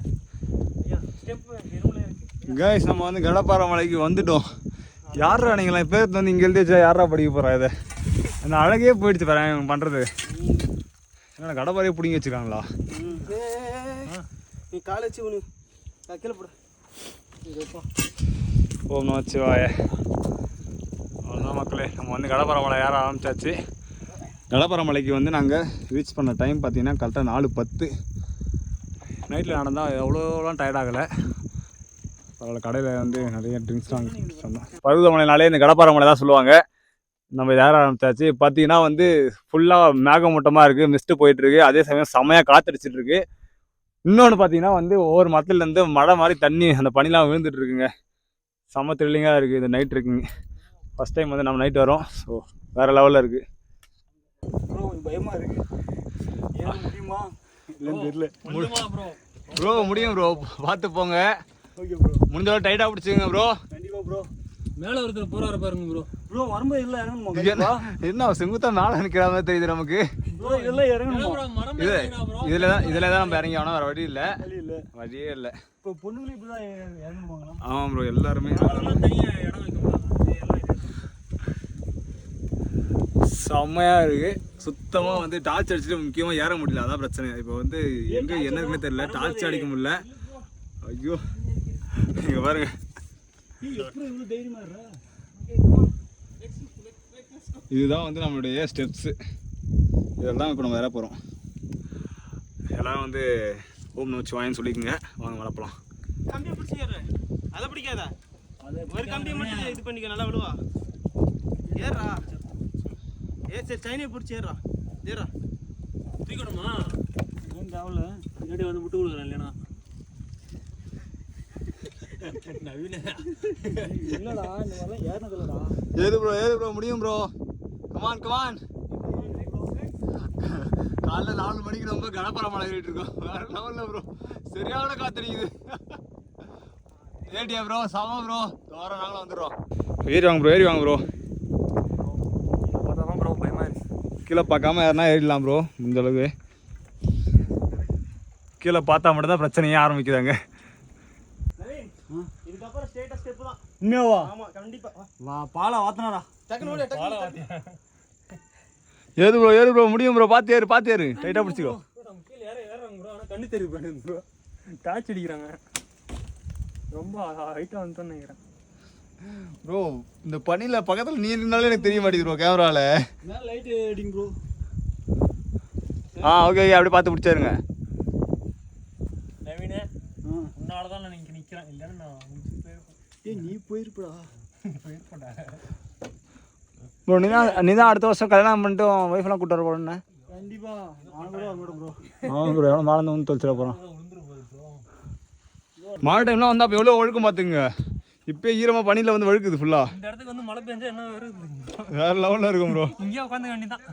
[SPEAKER 1] கைஸ், நம்ம வந்து கடப்பாறை மலைக்கு வந்துட்டோம். யாரா நீங்களா இப்போ வந்து இங்கே எழுதிச்சா யாரா படிக்க போகிறா? இதை அந்த அழகே போயிடுச்சு பாரு இவங்க பண்ணுறது. என்ன கடப்பாறையே பிடிங்கி வச்சுருக்காங்களா?
[SPEAKER 4] நீ காலேஜ் ஒன்று கீழே போட.
[SPEAKER 1] ஓம் நமச்சிவாய. அவ்வளோதான் மக்களே, நம்ம வந்து கடப்பாறை மலை ஏற ஆரம்பிச்சாச்சு. கடப்பாறை மலைக்கு வந்து நாங்கள் ரீச் பண்ண டைம் பார்த்தீங்கன்னா கரெக்டாக 4:10. நைட்டில் நடந்தால் எவ்வளோலாம் டயர்ட் ஆகலை. பரவாயில்ல, கடையில் வந்து நிறைய ட்ரிங்க்ஸ்லாம் சொன்னோம். பருவதமலைனாலே இந்த கடப்பாறை மலை தான் சொல்லுவாங்க. நம்ம ஏற ஆரம்பிச்சாச்சு. பார்த்தீங்கன்னா வந்து ஃபுல்லாக மேகமூட்டமாக இருக்குது, மிஸ்ட்டு போயிட்டுருக்கு. அதே சமயம் செம்மையாக காற்றடிச்சிட்டு இருக்கு. இன்னொன்று பார்த்தீங்கன்னா வந்து ஒவ்வொரு மரத்துலேருந்து மழை மாதிரி தண்ணி அந்த பனிலாம் விழுந்துட்டு இருக்குங்க. செம்ம த்ரில்லிங்காக இருக்குது இந்த நைட் ட்ரெக்கிங். ஃபஸ்ட் டைம் வந்து நம்ம நைட் வரோம். ஸோ வேறு லெவலில் இருக்குது.
[SPEAKER 3] பயமாக இருக்குது. ஏன் முடியுமா இல்லைன்னு தெரியல.
[SPEAKER 1] ப்ரோ முடியும் ப்ரோ, பார்த்து போங்க.
[SPEAKER 3] ஓகே ப்ரோ,
[SPEAKER 1] முடிஞ்சளவு டைட்டாக பிடிச்சிங்க ப்ரோ.
[SPEAKER 3] கண்டிப்பாக ப்ரோ.
[SPEAKER 4] மேலே ஒருத்தர் போறாரு பாருங்க ப்ரோ.
[SPEAKER 3] ப்ரோ வரும்போது எல்லாம் இறங்கணுமா? கண்டிப்பா
[SPEAKER 1] என்ன செங்குத்தா மேலே நிற்கிற மாதிரி தெரியுது நமக்கு.
[SPEAKER 3] ப்ரோ இதெல்லாம் இறங்கணுமா?
[SPEAKER 1] இதில் தான் நம்ம இறங்கி ஆனால் வேறு வழி இல்லை.
[SPEAKER 3] இல்லை
[SPEAKER 1] வழியே இல்லை.
[SPEAKER 3] இப்போ பொண்ணுங்களும் இப்படி தான் இறங்கணுமாங்களா?
[SPEAKER 1] ஆமாம் ப்ரோ, எல்லாருமே
[SPEAKER 4] தனியாக இடம் வைக்க
[SPEAKER 1] செம்மையாக இருக்குது. சுத்தமாக வந்து டார்ச் அடிச்சுட்டு முக்கியமாக ஏற முடியல, அதான் பிரச்சனை. இப்போ வந்து எங்கே என்ன இருக்குன்னு தெரியல, டார்ச் அடிக்க முடியல. ஐயோ இங்கே பாருங்க,
[SPEAKER 3] எப்படி இவ்வளோ தைரியமாக இருற?
[SPEAKER 1] இதுதான் வந்து நம்மளுடைய ஸ்டெப்ஸு. இதெல்லாம் இப்போ நம்ம ஏற போகிறோம். எல்லோரும் வந்து ஓம் நமச்சிவாயன்னு சொல்லிக்கோங்க. வாங்க வளர்ப்பலாம்.
[SPEAKER 4] கம்பியை பிடிச்சி ஏறுறேன், அதை பிடிக்காதா? ஒரு கம்பியை மட்டும் இது பண்ணிக்க, நல்லா விடுவா. ஏறா சரி, சைனையை பிடிச்சி ஏறா. ஏறா தூக்கணுமா?
[SPEAKER 3] ஏன் தேவையில்ல,
[SPEAKER 4] முன்னாடி வந்து விட்டு கொடுக்குறேன் இல்லைனா நவீன
[SPEAKER 3] இல்லைடா, இந்த மாதிரிலாம் ஏறினதில்லடா.
[SPEAKER 1] ஏறு ப்ரோ முடியும் ப்ரோ. கமான் காலைல 4 மணிக்கு ரொம்ப கடப்பாறை மலை ஏறிட்டு இருக்கோம். வேற லெவலில் ப்ரோ, சரியான காத்தடிக்குது. ஏடியா ப்ரோ, சாமா ப்ரோ, தோற நாங்களும் வந்துடுறோம். ஏறி வாங்க ப்ரோ.
[SPEAKER 4] அதான் ப்ரோ பயமா இருக்கு.
[SPEAKER 1] கீழே பார்க்காம யாருனா ஏறிடலாம் ப்ரோ. இந்த அளவுக்கு கீழே பார்த்தா மட்டும்தான் பிரச்சனையே ஆரம்பிக்குதாங்க.
[SPEAKER 4] இதுக்கப்புறம் ஸ்ட்ரெயிட்டா ஸ்டெப் தான்.
[SPEAKER 3] உண்மையாவா?
[SPEAKER 4] ஆமா கண்டிப்பா.
[SPEAKER 3] வா பாலை வாத்தினாடா.
[SPEAKER 1] ஏறு ப்ரோ முடியும் ப்ரோ. பார்த்து ஏறு டைட்டாக பிடிச்சிக்கோ.
[SPEAKER 4] கீழே ஏறாங்க ப்ரோ, ஆனால் கண்ணு தெரியும் பண்ணுது ப்ரோ. டார்ச் அடிக்கிறாங்க, ரொம்ப ஹைட்டாக வந்துட்டோன்னு நினைக்கிறேன்
[SPEAKER 1] ப்ரோ. இந்த பனியில் பக்கத்தில் நீ இருந்தாலே எனக்கு தெரிய மாட்டேங்குது ப்ரோ கேமராவில்.
[SPEAKER 3] மேலே லைட்டு அடிங்க ப்ரோ.
[SPEAKER 1] ஓகே அப்படியே பார்த்து பிடிச்சாருங்க.
[SPEAKER 4] நவீனே, உன்னால தான் நான் இங்கே நிற்கிறேன், இல்லைன்னா நான் முடிச்சு போயிருப்பேன்.
[SPEAKER 3] நீ போயிருப்படா.
[SPEAKER 4] போயிருப்பேன்டா
[SPEAKER 1] ப்ரோ. நீ தான் அடுத்த வருஷம் கல்யாணம் பண்ணிட்டு ஒய்ஃபெல்லாம் கூட்டு வர போகிறேன்னு.
[SPEAKER 3] கண்டிப்பா நான் கூட வரமாட்டேன் ப்ரோ.
[SPEAKER 1] ஆமாம் ப்ரோ, எவ்வளோ மறந்து வந்து தொலைச்சிட போகிறோம். மழை டைம்லாம் வந்தால் அப்போ எவ்வளோ ஒழுக்கம் பார்த்துங்க. இப்போ ஈரமாக பனியில் வந்து வழுக்குது ஃபுல்லாக.
[SPEAKER 4] இந்த இடத்துக்கு வந்து மழை பெஞ்சா என்ன வருது,
[SPEAKER 1] வேறு லெவலில் இருக்கும் ப்ரோ.
[SPEAKER 4] இங்கேயே உட்காந்து வேண்டிதான்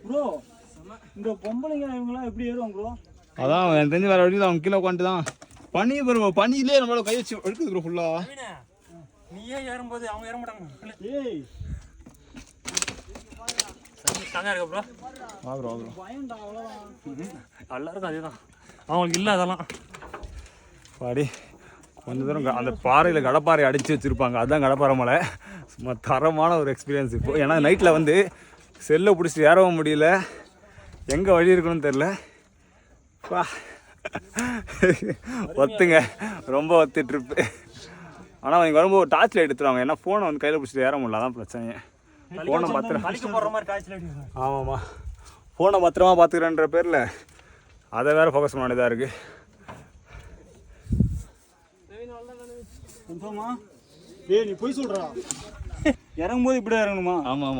[SPEAKER 3] ப்ரோ. இந்த பொம்பளைங்க இவங்கெல்லாம் எப்படி ஏறுவாங்க ப்ரோ?
[SPEAKER 1] அதான் எனக்கு தெரிஞ்சு வேறு வழியில் அவங்க கீழே உட்காந்துட்டு தான் பனி ப்ரோ. பனியிலே நம்மளால கை வச்சு வழுக்குது ப்ரோ ஃபுல்லாக.
[SPEAKER 4] நீயே ஏறும்போது அவங்க ஏற மாட்டாங்க.
[SPEAKER 3] ஏய்
[SPEAKER 4] ஸ்ட்ராங்காக இருக்க ப்ரோ.
[SPEAKER 1] ப்ரோ
[SPEAKER 3] பயம்டா அவ்வளோதான்.
[SPEAKER 4] எல்லாருக்கும் அதே தான், அவங்களுக்கு இல்லை அதெல்லாம்.
[SPEAKER 1] பாடி கொஞ்சம் தூரம் அந்த பாறையில் கடப்பாறை அடித்து வச்சுருப்பாங்க, அதுதான் கடப்பாறை மலை. சும்மா தரமான ஒரு எக்ஸ்பீரியன்ஸ் இப்போ. ஏன்னா நைட்டில் வந்து செல்லை பிடிச்சிட்டு ஏறவும் முடியல, எங்கே வழி இருக்கணும்னு தெரில. ஒத்துங்க, ரொம்ப ஒத்து ட்ரிப்பு. ஆனால் நீங்கள் வரும்போது டார்ச் லைட் எடுத்துருவாங்க, ஏன்னா ஃபோனை வந்து கையில் பிடிச்சிட்டு ஏற முடியல, அதான் பிரச்சனையே. ஃபோனை பத்திரம்
[SPEAKER 4] போடுற மாதிரி டார்ச் லைட்.
[SPEAKER 1] ஆமாம்மா, ஃபோனை பத்திரமா பார்த்துக்கிறேன்ற பேரில் அதை வேறு ஃபோக்கஸ் பண்ண வேண்டியதாக இருக்குது.
[SPEAKER 3] கன்ஃபார்மா? நீ போய் சொல்றா. இறங்கும்போது இப்படி இறங்கணுமா?
[SPEAKER 1] ஆமாம்.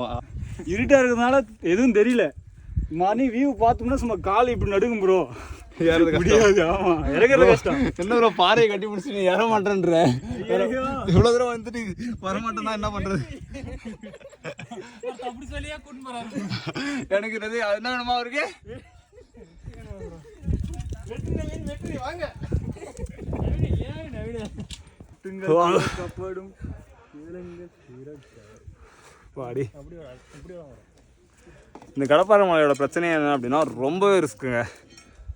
[SPEAKER 3] இருட்டாக இருக்கிறதுனால எதுவும் தெரியல. மார்னிங் வியூ பார்த்தோம்னா சும்மா கால் இப்படி நடுக்கும் ப்ரோ.
[SPEAKER 1] ஏறது
[SPEAKER 3] முடியாது. ஆமாம், இறங்குறது கஷ்டம்.
[SPEAKER 1] என்ன ப்ரோ, பாறையை கட்டி பிடிச்சி நீ ஏற மாட்டேன்ற. இவ்வளோ தூரம் வந்துட்டு வரமாட்டேன்னா என்ன பண்ணுறது?
[SPEAKER 4] அப்படி சொல்லியா கூட்டு போறாரு.
[SPEAKER 1] எனக்கு என்ன வேணுமா அவருக்கு?
[SPEAKER 4] வாங்க
[SPEAKER 1] வாடி. இந்த கடப்பாறை மலையோட பிரச்சனை என்ன அப்படின்னா ரொம்பவே ரிஸ்க்குங்க.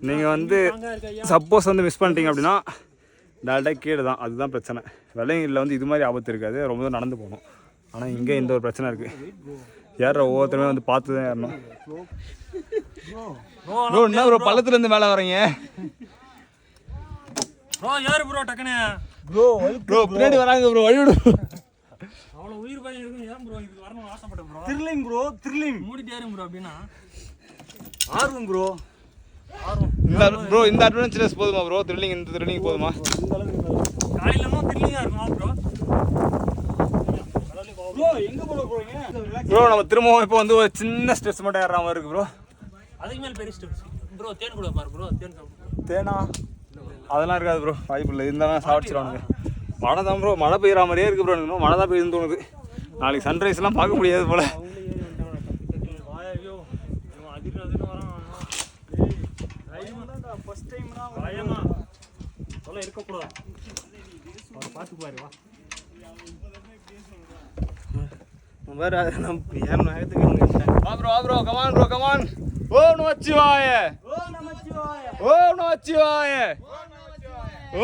[SPEAKER 1] நீங்கள் வந்து சப்போஸ் வந்து மிஸ் பண்ணிட்டீங்க அப்படின்னா டேரெக்டாக கீழே தான், அதுதான் பிரச்சனை. வெள்ளையங்கிரியில் வந்து இது மாதிரி ஆபத்து இருக்காது, ரொம்ப தூரம் நடந்து போகணும். ஆனால் இங்கே இந்த ஒரு பிரச்சனை இருக்குது. ஏற ஒவ்வொருத்தருமே வந்து பார்த்து தான் ஏறணும். ப்ரோ என்ன ப்ரோ பள்ளத்துலேருந்து மேலே வரீங்க?
[SPEAKER 4] ப்ரோ யாரு ப்ரோ டக்குனே
[SPEAKER 1] ப்ரோ பின்னாடி வராங்க ப்ரோ, வழி விடு.
[SPEAKER 4] அவ்வளோ உயிர் பயம் இருக்கும், ஏன் ப்ரோ இது வரணும்னு ஆசைப்பட்டேன் ப்ரோ.
[SPEAKER 3] Thrilling bro, thrilling.
[SPEAKER 4] மூடிட்டு ஏறுங்க ப்ரோ. அப்படின்னா
[SPEAKER 3] ஆர்வம் ப்ரோ.
[SPEAKER 1] இந்த ப்ரோ இந்த அட்வென்ச்சரஸ் போதுமா ப்ரோ? த்ரில்லிங் இந்த த்ரில்லிங் போதுமா?
[SPEAKER 3] காலையிலமா த்ரில்லிங்கா இருக்குமா ப்ரோ? ப்ரோ எங்க போறீங்க?
[SPEAKER 1] ப்ரோ நம்ம திரும்பவும் இப்போ வந்து ஒரு சின்ன ஸ்டெப்ஸ் மட்டும் ஏறுற மாதிரி இருக்கு ப்ரோ.
[SPEAKER 4] அதுக்கு மேல பெரிய ஸ்டெப்ஸ் ப்ரோ. தேன் கூட பாரு ப்ரோ. தேன் சாப்பிடு.
[SPEAKER 1] தேனா அதெல்லாம் இருக்காது ப்ரோ, வாய்ப்பு இல்லை. இருந்தாலும் சாப்பிடுச்சிருவானுங்க. மழை தான் ப்ரோ, மழை பெய்கிற மாதிரியே இருக்குது ப்ரோ. எனக்கு மழை தான் பெய்யுதுன்னு தோணுது. நாளைக்கு சன்ரைஸ்லாம் பார்க்க முடியாது போல.
[SPEAKER 3] இருக்கக்கூடாது. பார்த்து பாரு வா.
[SPEAKER 1] வா ப்ரோ கமான் ப்ரோ கமான். ஓம் நமச்சிவாய. ஓம் நமச்சிவாய. ஓம் நமச்சிவாய.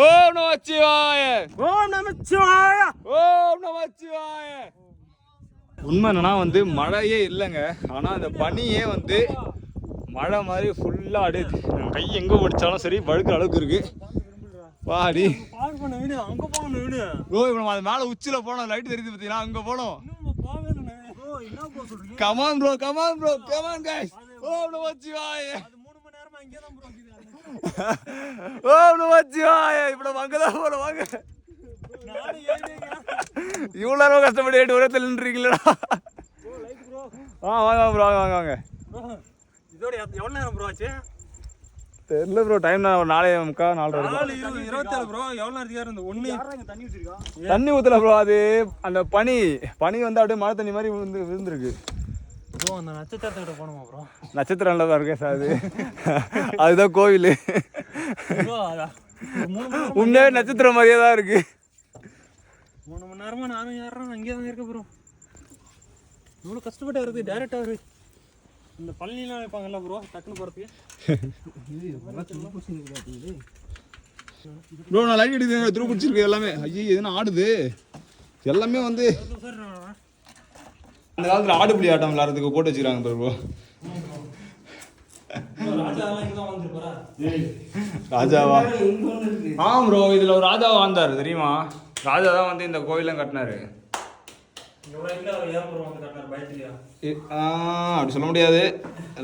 [SPEAKER 1] ஓம் நமச்சிவாய.
[SPEAKER 3] ஓம் நமச்சிவாய.
[SPEAKER 1] ஓம் நமச்சிவாய. உண்மை என்னன்னா வந்து மழையே இல்லைங்க. ஆனால் அந்த பனியே வந்து மழை மாதிரி ஃபுல்லாக அடிது. கை எங்கே பிடிச்சாலும் சரி வழுக்கிற அளவுக்கு இருக்கு. வாடி
[SPEAKER 3] பால் பண்ண வீடு அங்க போகணும் வீடு.
[SPEAKER 1] ப்ரோ இப்போ நம்ம அது மேலே உச்சியில் போனோம், லைட் தெரியுது பார்த்தீங்கன்னா அங்கே போனோம்.
[SPEAKER 3] ப்ரோ என்ன ப்ரோ சொல்றீங்க?
[SPEAKER 1] Come on bro come on bro come on guys. ஓம் நமச்சிவாய.
[SPEAKER 3] அது 3 மணி நேரமா அங்கே தான் ப்ரோ இருக்குது.
[SPEAKER 1] ஓம் நமச்சிவாய. இப்போ நம்ம அங்கே தான் போகிறோம். வாங்க. இவ்வளோ நேரம் கஷ்டப்பட்டு 8 வருஷத்தில் நின்றுறீங்களா? வாங்க ப்ரோ வாங்க வாங்க.
[SPEAKER 3] இதோட எவ்வளோ நேரம் ப்ரோ ஆச்சு?
[SPEAKER 1] தெரியல ப்ரோ, டைம் நான் ஒரு 4:45 4:30
[SPEAKER 3] 27 ப்ரோ. எவ்வளோ நேரத்துக்கு இருந்து ஒன்று தண்ணி வச்சிருக்கா?
[SPEAKER 1] தண்ணி ஊற்றல ப்ரோ. அது அந்த பனி வந்து அப்படியே மழை தண்ணி மாதிரி விழுந்துருக்கு
[SPEAKER 3] ப்ரோ. அந்த நட்சத்திரத்துக்கிட்ட போகணுமா ப்ரோ?
[SPEAKER 1] நட்சத்திரம்ல தான் இருக்கேன் சார். அதுதான் கோவில்.
[SPEAKER 3] ப்ரோ அதான்
[SPEAKER 1] உண்மையாவே நட்சத்திரம் மாதிரியே தான் இருக்கு.
[SPEAKER 3] 3 மணி நேரமா நானும் ஏறுறேன். அங்கே தான் இருக்கேன் ப்ரோ. இவ்வளோ கஷ்டப்பட்டு வருது டேரெக்டாக வருது. இந்த பழனிலாம் வைப்பாங்கல்ல ப்ரோ டக்குன்னு போகிறதுக்கு.
[SPEAKER 1] ப்ரோ நான் லைட் அடிக்கிறேன், துரு பிடிச்சிருக்கு எல்லாமே. ஐயோ எதுனா ஆடுது எல்லாமே வந்து. அந்த காலத்தில் ஆடுபுலி ஆட்டம் விளையாடுறதுக்கு போட்டு வச்சுக்கிறாங்க ப்ரோ. ராஜாவா? ஆ ப்ரோ, இதில் ஒரு ராஜாவா வாழ்ந்தார் தெரியுமா? ராஜா தான் வந்து இந்த கோயிலாம் கட்டினாரு. அப்படி சொல்ல முடியாது.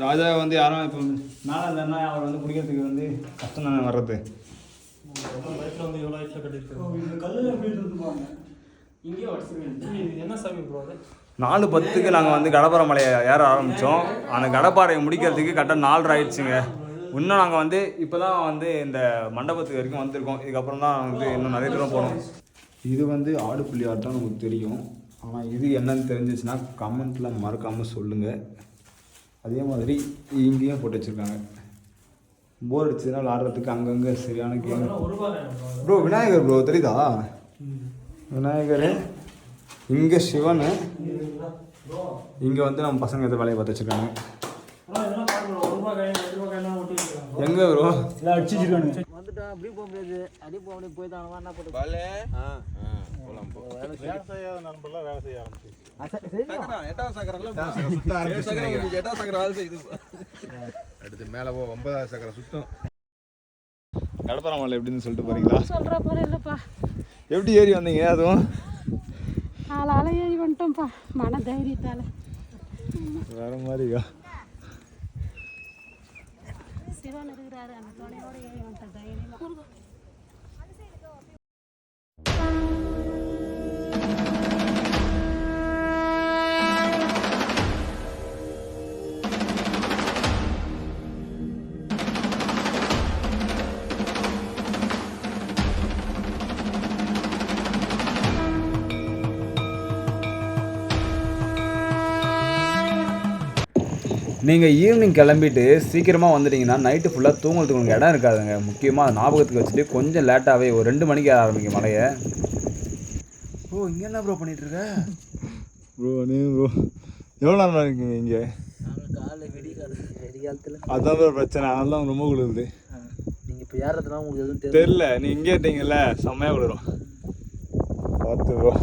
[SPEAKER 1] ராஜா வந்து யாரும் இப்போ மேலே இருந்தாருன்னா அவர் வந்து பிடிக்கிறதுக்கு வந்து கஷ்டம் தானே வர்றது.
[SPEAKER 3] என்ன சாமி ப்ரோ?
[SPEAKER 1] 4:10க்கு நாங்கள் வந்து கடப்பாறை மலையை ஏற ஆரம்பித்தோம். அந்த கடப்பாறையை முடிக்கிறதுக்கு கரெக்டாக 4:30 ஆயிடுச்சுங்க. இன்னும் நாங்கள் வந்து இப்போ தான் வந்து இந்த மண்டபத்துக்கு வரைக்கும் வந்திருக்கோம். இதுக்கப்புறம் தான் வந்து இன்னும் நிறைய தூரம் போகணும். இது வந்து ஆடுபுள்ளி ஆட்டம் நமக்கு தெரியும். ஆனால் இது என்னன்னு தெரிஞ்சிச்சுன்னா கமெண்ட்டில் மறக்காமல் சொல்லுங்கள். அதே மாதிரி இங்கேயும் போட்டு வச்சுருக்காங்க. போர் அடிச்சதுன்னா விளாட்றதுக்கு அங்கங்கே சரியான கேம். ப்ரோ விநாயகர் ப்ரோ தெரியுதா? விநாயகர் இங்கே சிவன். இங்கே வந்து நம்ம பசங்க எதை வேலையை பார்த்து வச்சுருக்காங்க. எங்கே ப்ரோ
[SPEAKER 3] அடிச்சு வச்சிருக்காங்க.
[SPEAKER 6] வந்துட்டான். அப்படி போக முடியாது. அடி போக முடியாது. போய் தான் என்ன போட்டு
[SPEAKER 2] அடுத்து மேலே 9வது சக்கரை சுத்தம்.
[SPEAKER 1] கடப்பாறை மலை எப்படின்னு சொல்லிட்டு போறீங்களா?
[SPEAKER 5] சொல்ற போல இல்லப்பா.
[SPEAKER 1] எப்படி ஏறி வந்தீங்க? அதுவும்
[SPEAKER 5] ஆளால ஏறி வந்துட்டோம்ப்பா மன தைரியத்தால.
[SPEAKER 1] வேற மாதிரியா?
[SPEAKER 5] சிவன் இருக்கிறாரு, அந்த துணையோட ஏறி வந்துட்டேன் தைரியமா.
[SPEAKER 1] நீங்கள் ஈவினிங் கிளம்பிட்டு சீக்கிரமாக வந்துட்டிங்கன்னா நைட்டு ஃபுல்லாக தூங்குறதுக்கு உங்களுக்கு இடம் இருக்காதுங்க. முக்கியமாக ஞாபகத்துக்கு வச்சுட்டு கொஞ்சம் லேட்டாகவே ஒரு 2 மணிக்கு ஏற ஆரம்பிங்க மலையை. ப்ரோ இங்கே என்ன ப்ரோ பண்ணிகிட்ருக்க? ப்ரோ நீ ப்ரோ எவ்வளோ நேரம் இருக்கீங்க இங்கே?
[SPEAKER 6] காலைல வெடிகாலத்தில்
[SPEAKER 1] அதுதான் ப்ரோ பிரச்சனை. அதெல்லாம் ரொம்ப குளிருது.
[SPEAKER 6] நீங்கள் இப்போ ஏறதுனா உங்களுக்கு எதுவும்
[SPEAKER 1] தெரியல. நீ இங்கே இருக்கீங்கல்ல, செம்மையாக குளிரும். பார்த்து ப்ரோ.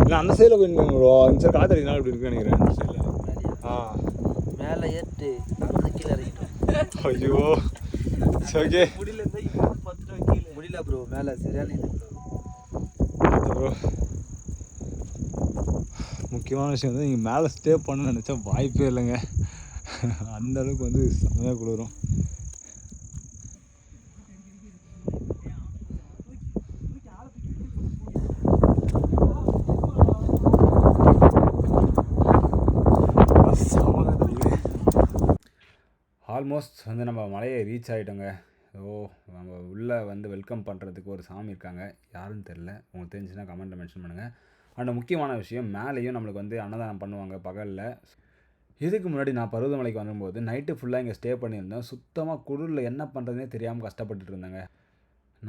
[SPEAKER 1] இல்லை அந்த சைடில் போயிருக்கேன் ப்ரோ. அந்த சைடு காத்தடினா இப்படி இருக்குன்னு நினைக்கிறேன். அந்த சைடில்
[SPEAKER 6] மேலே ஏற்று அந்த கீழே இறங்கிட்டோம்.
[SPEAKER 1] ஐயோ ஓகே
[SPEAKER 6] முடியல. 10 ரூபா கீழே முடியல ப்ரோ. மேலே சரியான இது
[SPEAKER 1] ப்ரோ. முக்கியமான விஷயம் வந்து நீங்கள் மேலே ஸ்டே பண்ணணும்னு நினச்சா வாய்ப்பே இல்லைங்க. அந்த அளவுக்கு வந்து செம்மையாக குளிரும். ஆல்மோஸ்ட் வந்து நம்ம மலையை ரீச் ஆகிட்டோங்க. நம்ம உள்ளே வந்து வெல்கம் பண்ணுறதுக்கு ஒரு சாமி இருக்காங்க, யாருன்னு தெரில, உங்களுக்கு தெரிஞ்சுன்னா கமெண்ட்டில் மென்ஷன் பண்ணுங்கள். அண்ட் முக்கியமான விஷயம், மேலேயும் நம்மளுக்கு வந்து அன்னதானம் பண்ணுவாங்க பகலில். இதுக்கு முன்னாடி நான் பருவதமலைக்கு வரும்போது நைட்டு ஃபுல்லாக இங்கே ஸ்டே பண்ணியிருந்தேன். சுத்தமாக குளிரில் என்ன பண்ணுறதுனே தெரியாமல் கஷ்டப்பட்டுட்டு இருந்தேங்க.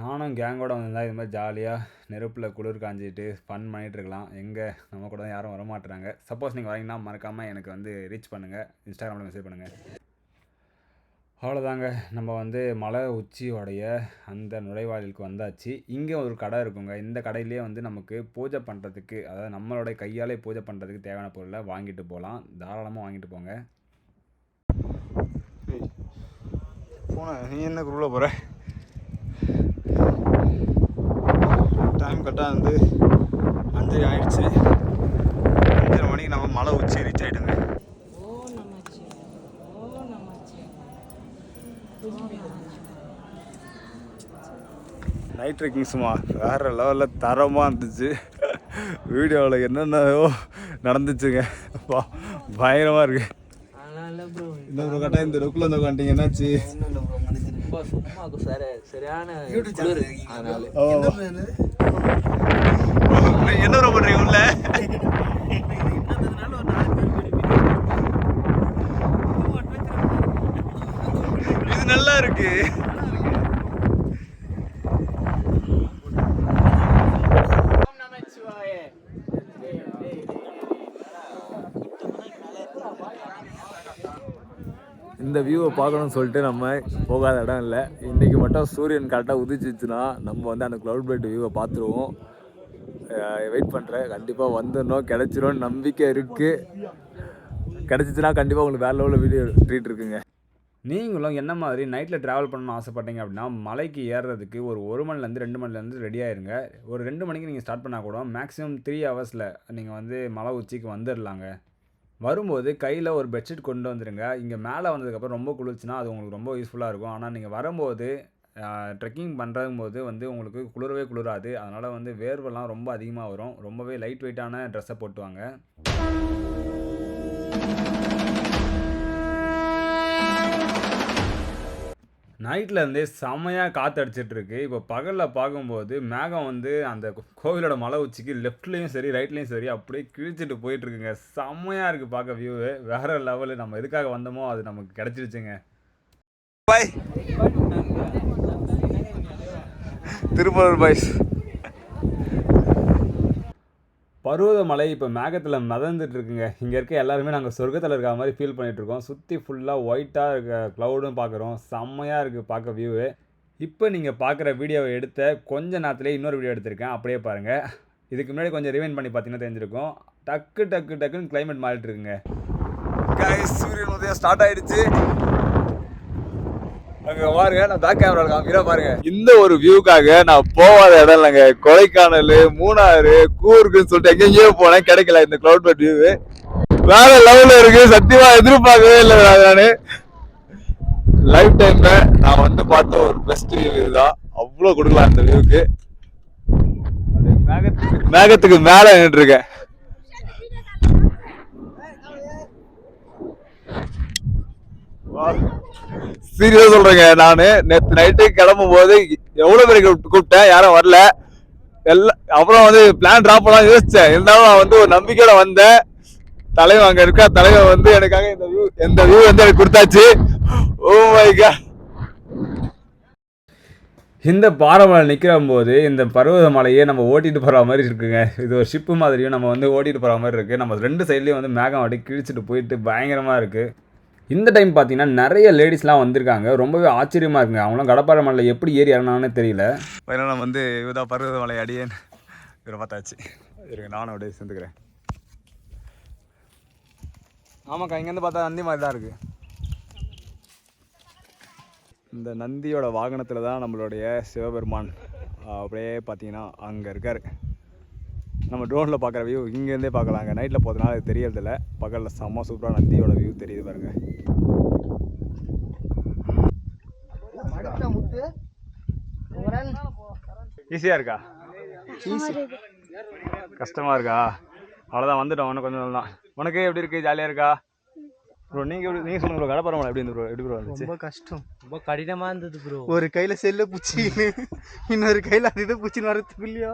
[SPEAKER 1] நானும் கேங்கோட வந்திருந்தா இது மாதிரி ஜாலியாக நெருப்பில் குளிர் காஞ்சிட்டு ஃபன் பண்ணிகிட்டு இருக்கலாம். எங்கே நம்ம கூட தான் யாரும் வரமாட்டுறாங்க. சப்போஸ் நீங்கள் வரீங்கன்னா மறக்காமல் எனக்கு வந்து ரீச் பண்ணுங்கள், இன்ஸ்டாகிராமில் மெசேஜ் பண்ணுங்கள். அவ்வளோதாங்க, நம்ம வந்து மலை உச்சியோடைய அந்த நுழைவாயிலுக்கு வந்தாச்சு. இங்கே ஒரு கடை இருக்குங்க. இந்த கடையிலே வந்து நமக்கு பூஜை பண்ணுறதுக்கு, அதாவது நம்மளோட கையாலே பூஜை பண்ணுறதுக்கு தேவையான பொருளை வாங்கிட்டு போகலாம். தாராளமாக வாங்கிட்டு போங்க.
[SPEAKER 2] போன நீ என்ன குரூப்பில் போகிற? டைம் கரெக்டாக வந்து 5 ஆயிடுச்சு. 5:30 மணிக்கு நம்ம மலை உச்சி ரீச் ஆகிட்டோங்க. நைட் ட்ரெக்கிங் சும்மா வேறு லெவலில் தரமாக இருந்துச்சு. வீடியோவில் என்னென்னவோ நடந்துச்சுங்க, பயங்கரமாக இருக்குது. இன்னொரு கரெக்டாக இந்த லுக்கில் வந்து உட்காந்துட்டீங்க, என்னாச்சு? என்ன பண்றீங்க உள்ள? இது நல்லா இருக்கு. இந்த வியூவை பார்க்கணும்னு சொல்லிட்டு நம்ம போகாத இடம் இல்லை. இன்றைக்கி மட்டும் சூரியன் கரெக்டாக உதிச்சிச்சுன்னா நம்ம வந்து அந்த க்ளவுட் பெல்ட் வியூவை பார்த்துருவோம். வெயிட் பண்ணுறேன், கண்டிப்பாக வந்துடணும், கிடச்சிரும் நம்பிக்கை இருக்குது. கிடச்சிச்சின்னா கண்டிப்பாக உங்களுக்கு வேறு லெவலில் வீடியோ ட்ரீட் இருக்குங்க.
[SPEAKER 1] நீங்களும் என்ன மாதிரி நைட்டில் ட்ராவல் பண்ணணும்னு ஆசைப்பட்டீங்க அப்படின்னா மலைக்கு ஏறுறதுக்கு ஒரு 1 மணிலேருந்து 2 மணிலேருந்து ரெடி ஆயிருங்க. ஒரு 2 மணிக்கு நீங்கள் ஸ்டார்ட் பண்ணால் கூட மேக்ஸிமம் 3 ஹவர்ஸில் நீங்கள் வந்து மலை உச்சிக்கு வந்துடலாங்க. வரும்போது கையில் ஒரு பெட்ஷீட் கொண்டு வந்துடுங்க. இங்கே மேலே வந்ததுக்கப்புறம் ரொம்ப குளிர்ச்சுன்னா அது உங்களுக்கு ரொம்ப யூஸ்ஃபுல்லாக இருக்கும். ஆனால் நீங்கள் வரும்போது ட்ரெக்கிங் பண்ணுறம்போது வந்து உங்களுக்கு குளிரவே குளிராது. அதனால் வந்து வேர்வெல்லாம் ரொம்ப அதிகமாக வரும். ரொம்பவே லைட் வெயிட்டான ட்ரெஸ்ஸை போட்டுவாங்க. நைட்டில் இருந்தே செம்மையாக காற்று அடிச்சிட்ருக்கு. இப்போ பகலில் பார்க்கும்போது மேகம் வந்து அந்த கோவிலோட மலை உச்சிக்கு லெஃப்ட்லேயும் சரி ரைட்லேயும் சரி அப்படியே கிழிச்சிட்டு போயிட்டுருக்குங்க. செம்மையாக இருக்குது பார்க்க வியூவு, வேறு லெவலு. நம்ம எதுக்காக வந்தோமோ அது நமக்கு கிடச்சிருச்சுங்க.
[SPEAKER 2] பாய் திருப்பூர் பாய்ஸ்.
[SPEAKER 1] பருவதமலை இப்போ மேகத்தில் மிதந்துட்டு இருக்குங்க. இங்கே இருக்க எல்லாருமே நாங்கள் சொர்க்கத்தில் இருக்கிற மாதிரி ஃபீல் பண்ணிகிட்ருக்கோம். சுற்றி ஃபுல்லாக ஒயிட்டாக இருக்க க்ளவுடும் பார்க்குறோம். செம்மையாக இருக்குது பார்க்க வியூவு. இப்போ நீங்கள் பார்க்குற வீடியோவை எடுத்த கொஞ்ச நேரத்துலேயே இன்னொரு வீடியோ எடுத்திருக்கேன், அப்படியே பாருங்கள். இதுக்கு முன்னாடி கொஞ்சம் ரிவைண்ட் பண்ணி பார்த்தீங்கன்னா தெரிஞ்சிருக்கும். டக்குன்னு கிளைமேட் மாறிட்டு இருக்குங்க.
[SPEAKER 2] சூரியன் உதயம் ஸ்டார்ட் ஆகிடுச்சு. அங்கே பாருங்க, நான் பேக் கேமராவில் காமிக்கிறேன் பாருங்க. இந்த ஒரு வியூக்காக நான் போகாத இடம் இல்லைங்க. கொடைக்கானல், மூணாறு, கூர்க்குன்னு சொல்லிட்டு எங்கெங்கேயோ போனேன், கிடைக்கல இந்த கிளவுட் பெட் வியூ. வேற லெவலில் இருக்கு. சத்தியமா எதிர்பார்க்கவே இல்லை. நான் லைஃப் டைம்ல நான் வந்து பார்த்த ஒரு பெஸ்ட் வியூ இதுதான். அவ்வளோ கொடுக்கலாம் இந்த வியூக்கு. மேகத்துக்கு மேலே நின்றுட்டு இருக்கேன். சீரியஸா சொல்றேங்க, நானு நேற்று நைட்டு கிளம்பும் போது எவ்வளவு பேருக்கு கூப்பிட்டேன், யாரும் வரல. அப்புறம் வந்து பிளான் டிராப் பண்ணலாம் யோசிச்சேன். இருந்தாலும் நான் வந்து ஒரு நம்பிக்கையோட வந்தேன். தலைவன் அங்க இருக்கா, தலைவன் வந்து எனக்காக இந்த வியூ வந்து எனக்கு கொடுத்தாச்சு. Oh my god.
[SPEAKER 1] இந்த பாறைமலை நிற்கிற போது இந்த பருவதமலையே நம்ம ஓட்டிகிட்டு போகிற மாதிரி இருக்குங்க. இது ஒரு ஷிப்பு மாதிரியும் நம்ம வந்து ஓட்டிகிட்டு போகிற மாதிரி இருக்குது. நம்ம 2 சைட்லேயும் வந்து மேகம் அப்படி கிழிச்சிட்டு போயிட்டு பயங்கரமாக இருக்குது. இந்த டைம் பார்த்தீங்கன்னா நிறைய லேடிஸ்லாம் வந்திருக்காங்க. ரொம்பவே ஆச்சரியமாக இருக்குங்க. அவங்களாம் கடப்பாறை மலையில் எப்படி ஏறி இறங்கினான்னு தெரியல.
[SPEAKER 2] நம்ம வந்து இதுதான் பருவதமலை அடியேன் இவரை பார்த்தாச்சு. இருங்க நானும் அப்படியே சேர்ந்துக்கிறேன்.
[SPEAKER 1] ஆமாக்கா, இங்கேருந்து பார்த்தா நந்தி மாதிரி தான் இருக்குது.
[SPEAKER 2] இந்த நந்தியோட வாகனத்தில் தான் நம்மளுடைய சிவபெருமான் அப்படியே பார்த்தீங்கன்னா அங்கே இருக்கார். நம்ம ட்ரோனில் பார்க்குற வியூ இங்கேருந்தே பார்க்கலாங்க. நைட்டில் போகிறதுனால அது தெரியறதில்ல. பகலில் செம்ம சூப்பராக நந்தியோட வியூ தெரியுது பாருங்க.
[SPEAKER 1] ஈஸியாக இருக்கா? கஷ்டமாக இருக்கா? அவ்வளோதான், வந்துட்டோம். இன்னும் கொஞ்சம் நாள் தான். உனக்கு எப்படி இருக்குது? ஜாலியாக இருக்கா? ப்ரோ நீங்க சொல்லுங்க ப்ரோ கடப்பாறை மலை எப்படி இருந்து ப்ரோ எப்படி ப்ரோ இருந்துச்சு?
[SPEAKER 3] ரொம்ப கஷ்டம்,
[SPEAKER 4] ரொம்ப கடினமா இருந்தது ப்ரோ.
[SPEAKER 3] ஒரு கையில செல்ல பிடிச்சின்னு இன்னொரு கையில அது இதை பிடிச்சின்னு வரதுக்குள்ளயோ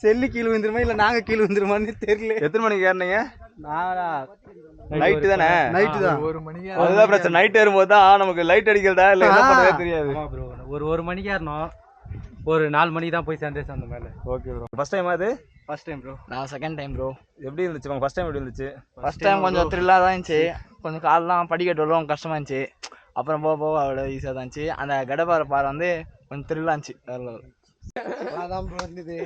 [SPEAKER 3] செல்லு கீழே விழுந்துருமா இல்லை நாங்கள் கீழே விழுந்துருமான்னு தெரியல.
[SPEAKER 1] எத்தனை மணிக்கு ஏறினீங்க?
[SPEAKER 3] நைட்டு
[SPEAKER 1] தானே?
[SPEAKER 3] நைட்டு தான்.
[SPEAKER 1] அதுதான் பிரச்சனை. நைட் ஏறும்போது தான் நமக்கு லைட் அடிக்கிறதா இல்லை என்ன பண்ணுறதே தெரியாது.
[SPEAKER 4] ப்ரோ ஒரு மணிக்கு ஏறணும், ஒரு 4 மணிக்கு தான் போய் சேர்ந்தேன் அந்த மேலே.
[SPEAKER 1] Okay bro. ஃபர்ஸ்ட் டைம் அது?
[SPEAKER 3] First time bro.
[SPEAKER 7] நான் செகண்ட் டைம் ப்ரோ.
[SPEAKER 1] எப்படி இருந்துச்சு உங்க ஃபர்ஸ்ட் டைம் எப்படி இருந்துச்சு?
[SPEAKER 7] ஃபர்ஸ்ட் டைம் கொஞ்சம் த்ரில்லாக தான் இருந்துச்சு. கொஞ்சம் காலெலாம் படிக்கட்டு வரும் கஷ்டமாக இருந்துச்சு. அப்புறம் போக போக அவ்வளோ ஈஸியாக தான் இருந்துச்சு. அந்த கடப்பாறை பாறை வந்து கொஞ்சம் த்ரில்லாக இருந்துச்சு.
[SPEAKER 3] அதான் ப்ரோ இருந்தது.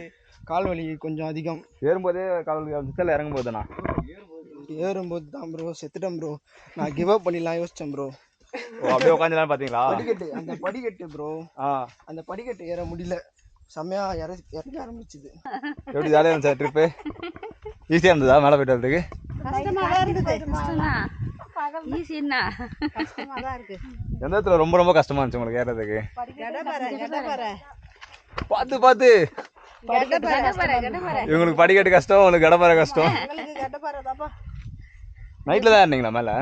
[SPEAKER 3] கால் வலி கொஞ்சம் அதிகம்.
[SPEAKER 1] ஏறும்போதே கால் இருந்துச்சு இல்லை இறங்கும் போதுண்ணா?
[SPEAKER 3] ஏறும்போது தான் ப்ரோ செத்துட்டேன் ப்ரோ. நான் கிவ் அப் பண்ணிடலாம் யோசித்தேன் ப்ரோ.
[SPEAKER 1] அப்படியே உட்காந்துலாம் பார்த்தீங்களா?
[SPEAKER 3] அந்த படிக்கட்டு ப்ரோ, அந்த படிக்கட்டு ஏற முடியல. செம்மையா இறங்க ஆரம்பிச்சுது.
[SPEAKER 1] எப்படி ஜாலியாக இருந்துச்சா ட்ரிப்பு? ஈஸியாக இருந்ததா மேலே போயிட்டு வரதுக்கு? எந்த இடத்துல ரொம்ப ரொம்ப கஷ்டமா இருந்துச்சு உங்களுக்கு ஏறதுக்கு? பார்த்து பார்த்து இவங்களுக்கு படிக்கட்டு கஷ்டம், உங்களுக்கு கடப்பாறை கஷ்டம். நைட்ல தான் ஏறினீங்களா மேலே?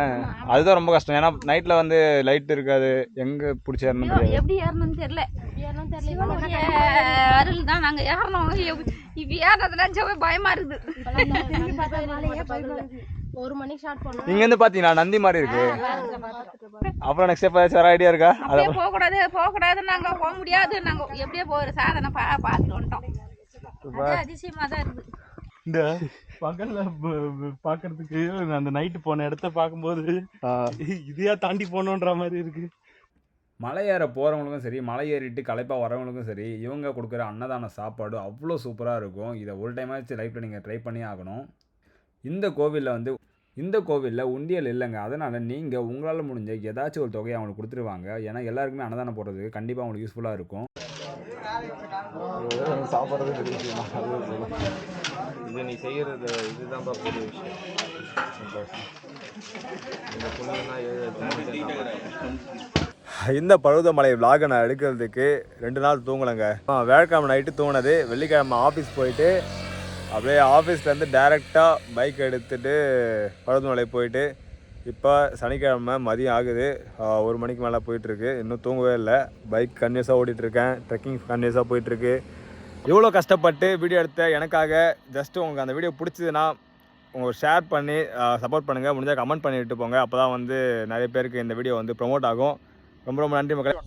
[SPEAKER 1] அதுதான் ரொம்ப கஷ்டம். ஏன்னா நைட்ல வந்து லைட் இருக்காது, எங்க பிடிச்சி ஏறணும் தெரியாது.
[SPEAKER 5] எப்படி ஏறணும்னு தெரியல. அருள் தான் நாங்க ஏறணும். இப்ப ஏறதுனா பயமா இருக்குது. 1 மணிக்கு ஸ்டார்ட் பண்ணோம்.
[SPEAKER 1] நீங்க இருந்து பாத்தீங்களா நந்தி மாதிரி இருக்கு. அப்புறம் நெக்ஸ்ட் ஸ்டெப் ஏதாச்சும் வர ஐடியா இருக்கா?
[SPEAKER 5] அப்படியே போக கூடாது நாங்க போக முடியாது. நாங்க எப்படியே போற சாதனை பார்த்துட்டு வந்துட்டோம். அது அதிசயமா தான் இருக்குது.
[SPEAKER 3] இந்த பகல்ல பாக்குறதுக்கு அந்த நைட்டு போன இடத்த பார்க்கும்போது இதையா தாண்டி போனோன்ற மாதிரி இருக்கு.
[SPEAKER 1] மலை ஏற போகிறவங்களுக்கும் சரி, மலை ஏறிட்டு களைப்பாக வரவங்களுக்கும் சரி, இவங்க கொடுக்குற அன்னதான சாப்பாடு அவ்வளோ சூப்பராக இருக்கும். இதை ஒரு டைமாச்சும் லைஃப்பில் நீங்கள் ட்ரை பண்ணி ஆகணும். இந்த கோவிலில் உண்டியல் இல்லைங்க. அதனால் நீங்கள் உங்களால் முடிஞ்ச ஏதாச்சும் ஒரு தொகையை அவங்களுக்கு கொடுத்துருவாங்க. ஏன்னா எல்லாருக்குமே அன்னதானம் போடுறதுக்கு கண்டிப்பாக அவங்களுக்கு யூஸ்ஃபுல்லாக இருக்கும். சாப்பிட்றது பெரிய விஷயமா இது நீ செய்கிறது இதுதான்ப்பா பெரிய விஷயம். இந்த பழுதமலை விலாகை நான் எடுக்கிறதுக்கு 2 நாள் தூங்கலைங்க. வியாழக்கிழமை நைட்டு தூங்கினது, வெள்ளிக்கிழமை ஆஃபீஸ் போயிட்டு அப்படியே ஆஃபீஸ்லேருந்து டேரெக்டாக பைக் எடுத்துகிட்டு பழுதமலை போயிட்டு இப்போ சனிக்கிழமை மதியம் ஆகுது. 1 மணிக்கு மேலே போயிட்டுருக்கு. இன்னும் தூங்கவே இல்லை. பைக் கன்யூஸாக ஓட்டிகிட்ருக்கேன், ட்ரெக்கிங் கன்யூஸாக போயிட்டுருக்கு. இவ்வளோ கஷ்டப்பட்டு வீடியோ எடுத்த எனக்காக ஜஸ்ட்டு உங்களுக்கு அந்த வீடியோ பிடிச்சதுன்னா உங்களுக்கு ஷேர் பண்ணி சப்போர்ட் பண்ணுங்கள். முடிஞ்சால் கமெண்ட் பண்ணிவிட்டு போங்க. அப்போ தான் வந்து நிறைய பேருக்கு இந்த வீடியோ வந்து ப்ரொமோட் ஆகும். ரொம்ப ரொம்ப நன்றி மக்களே.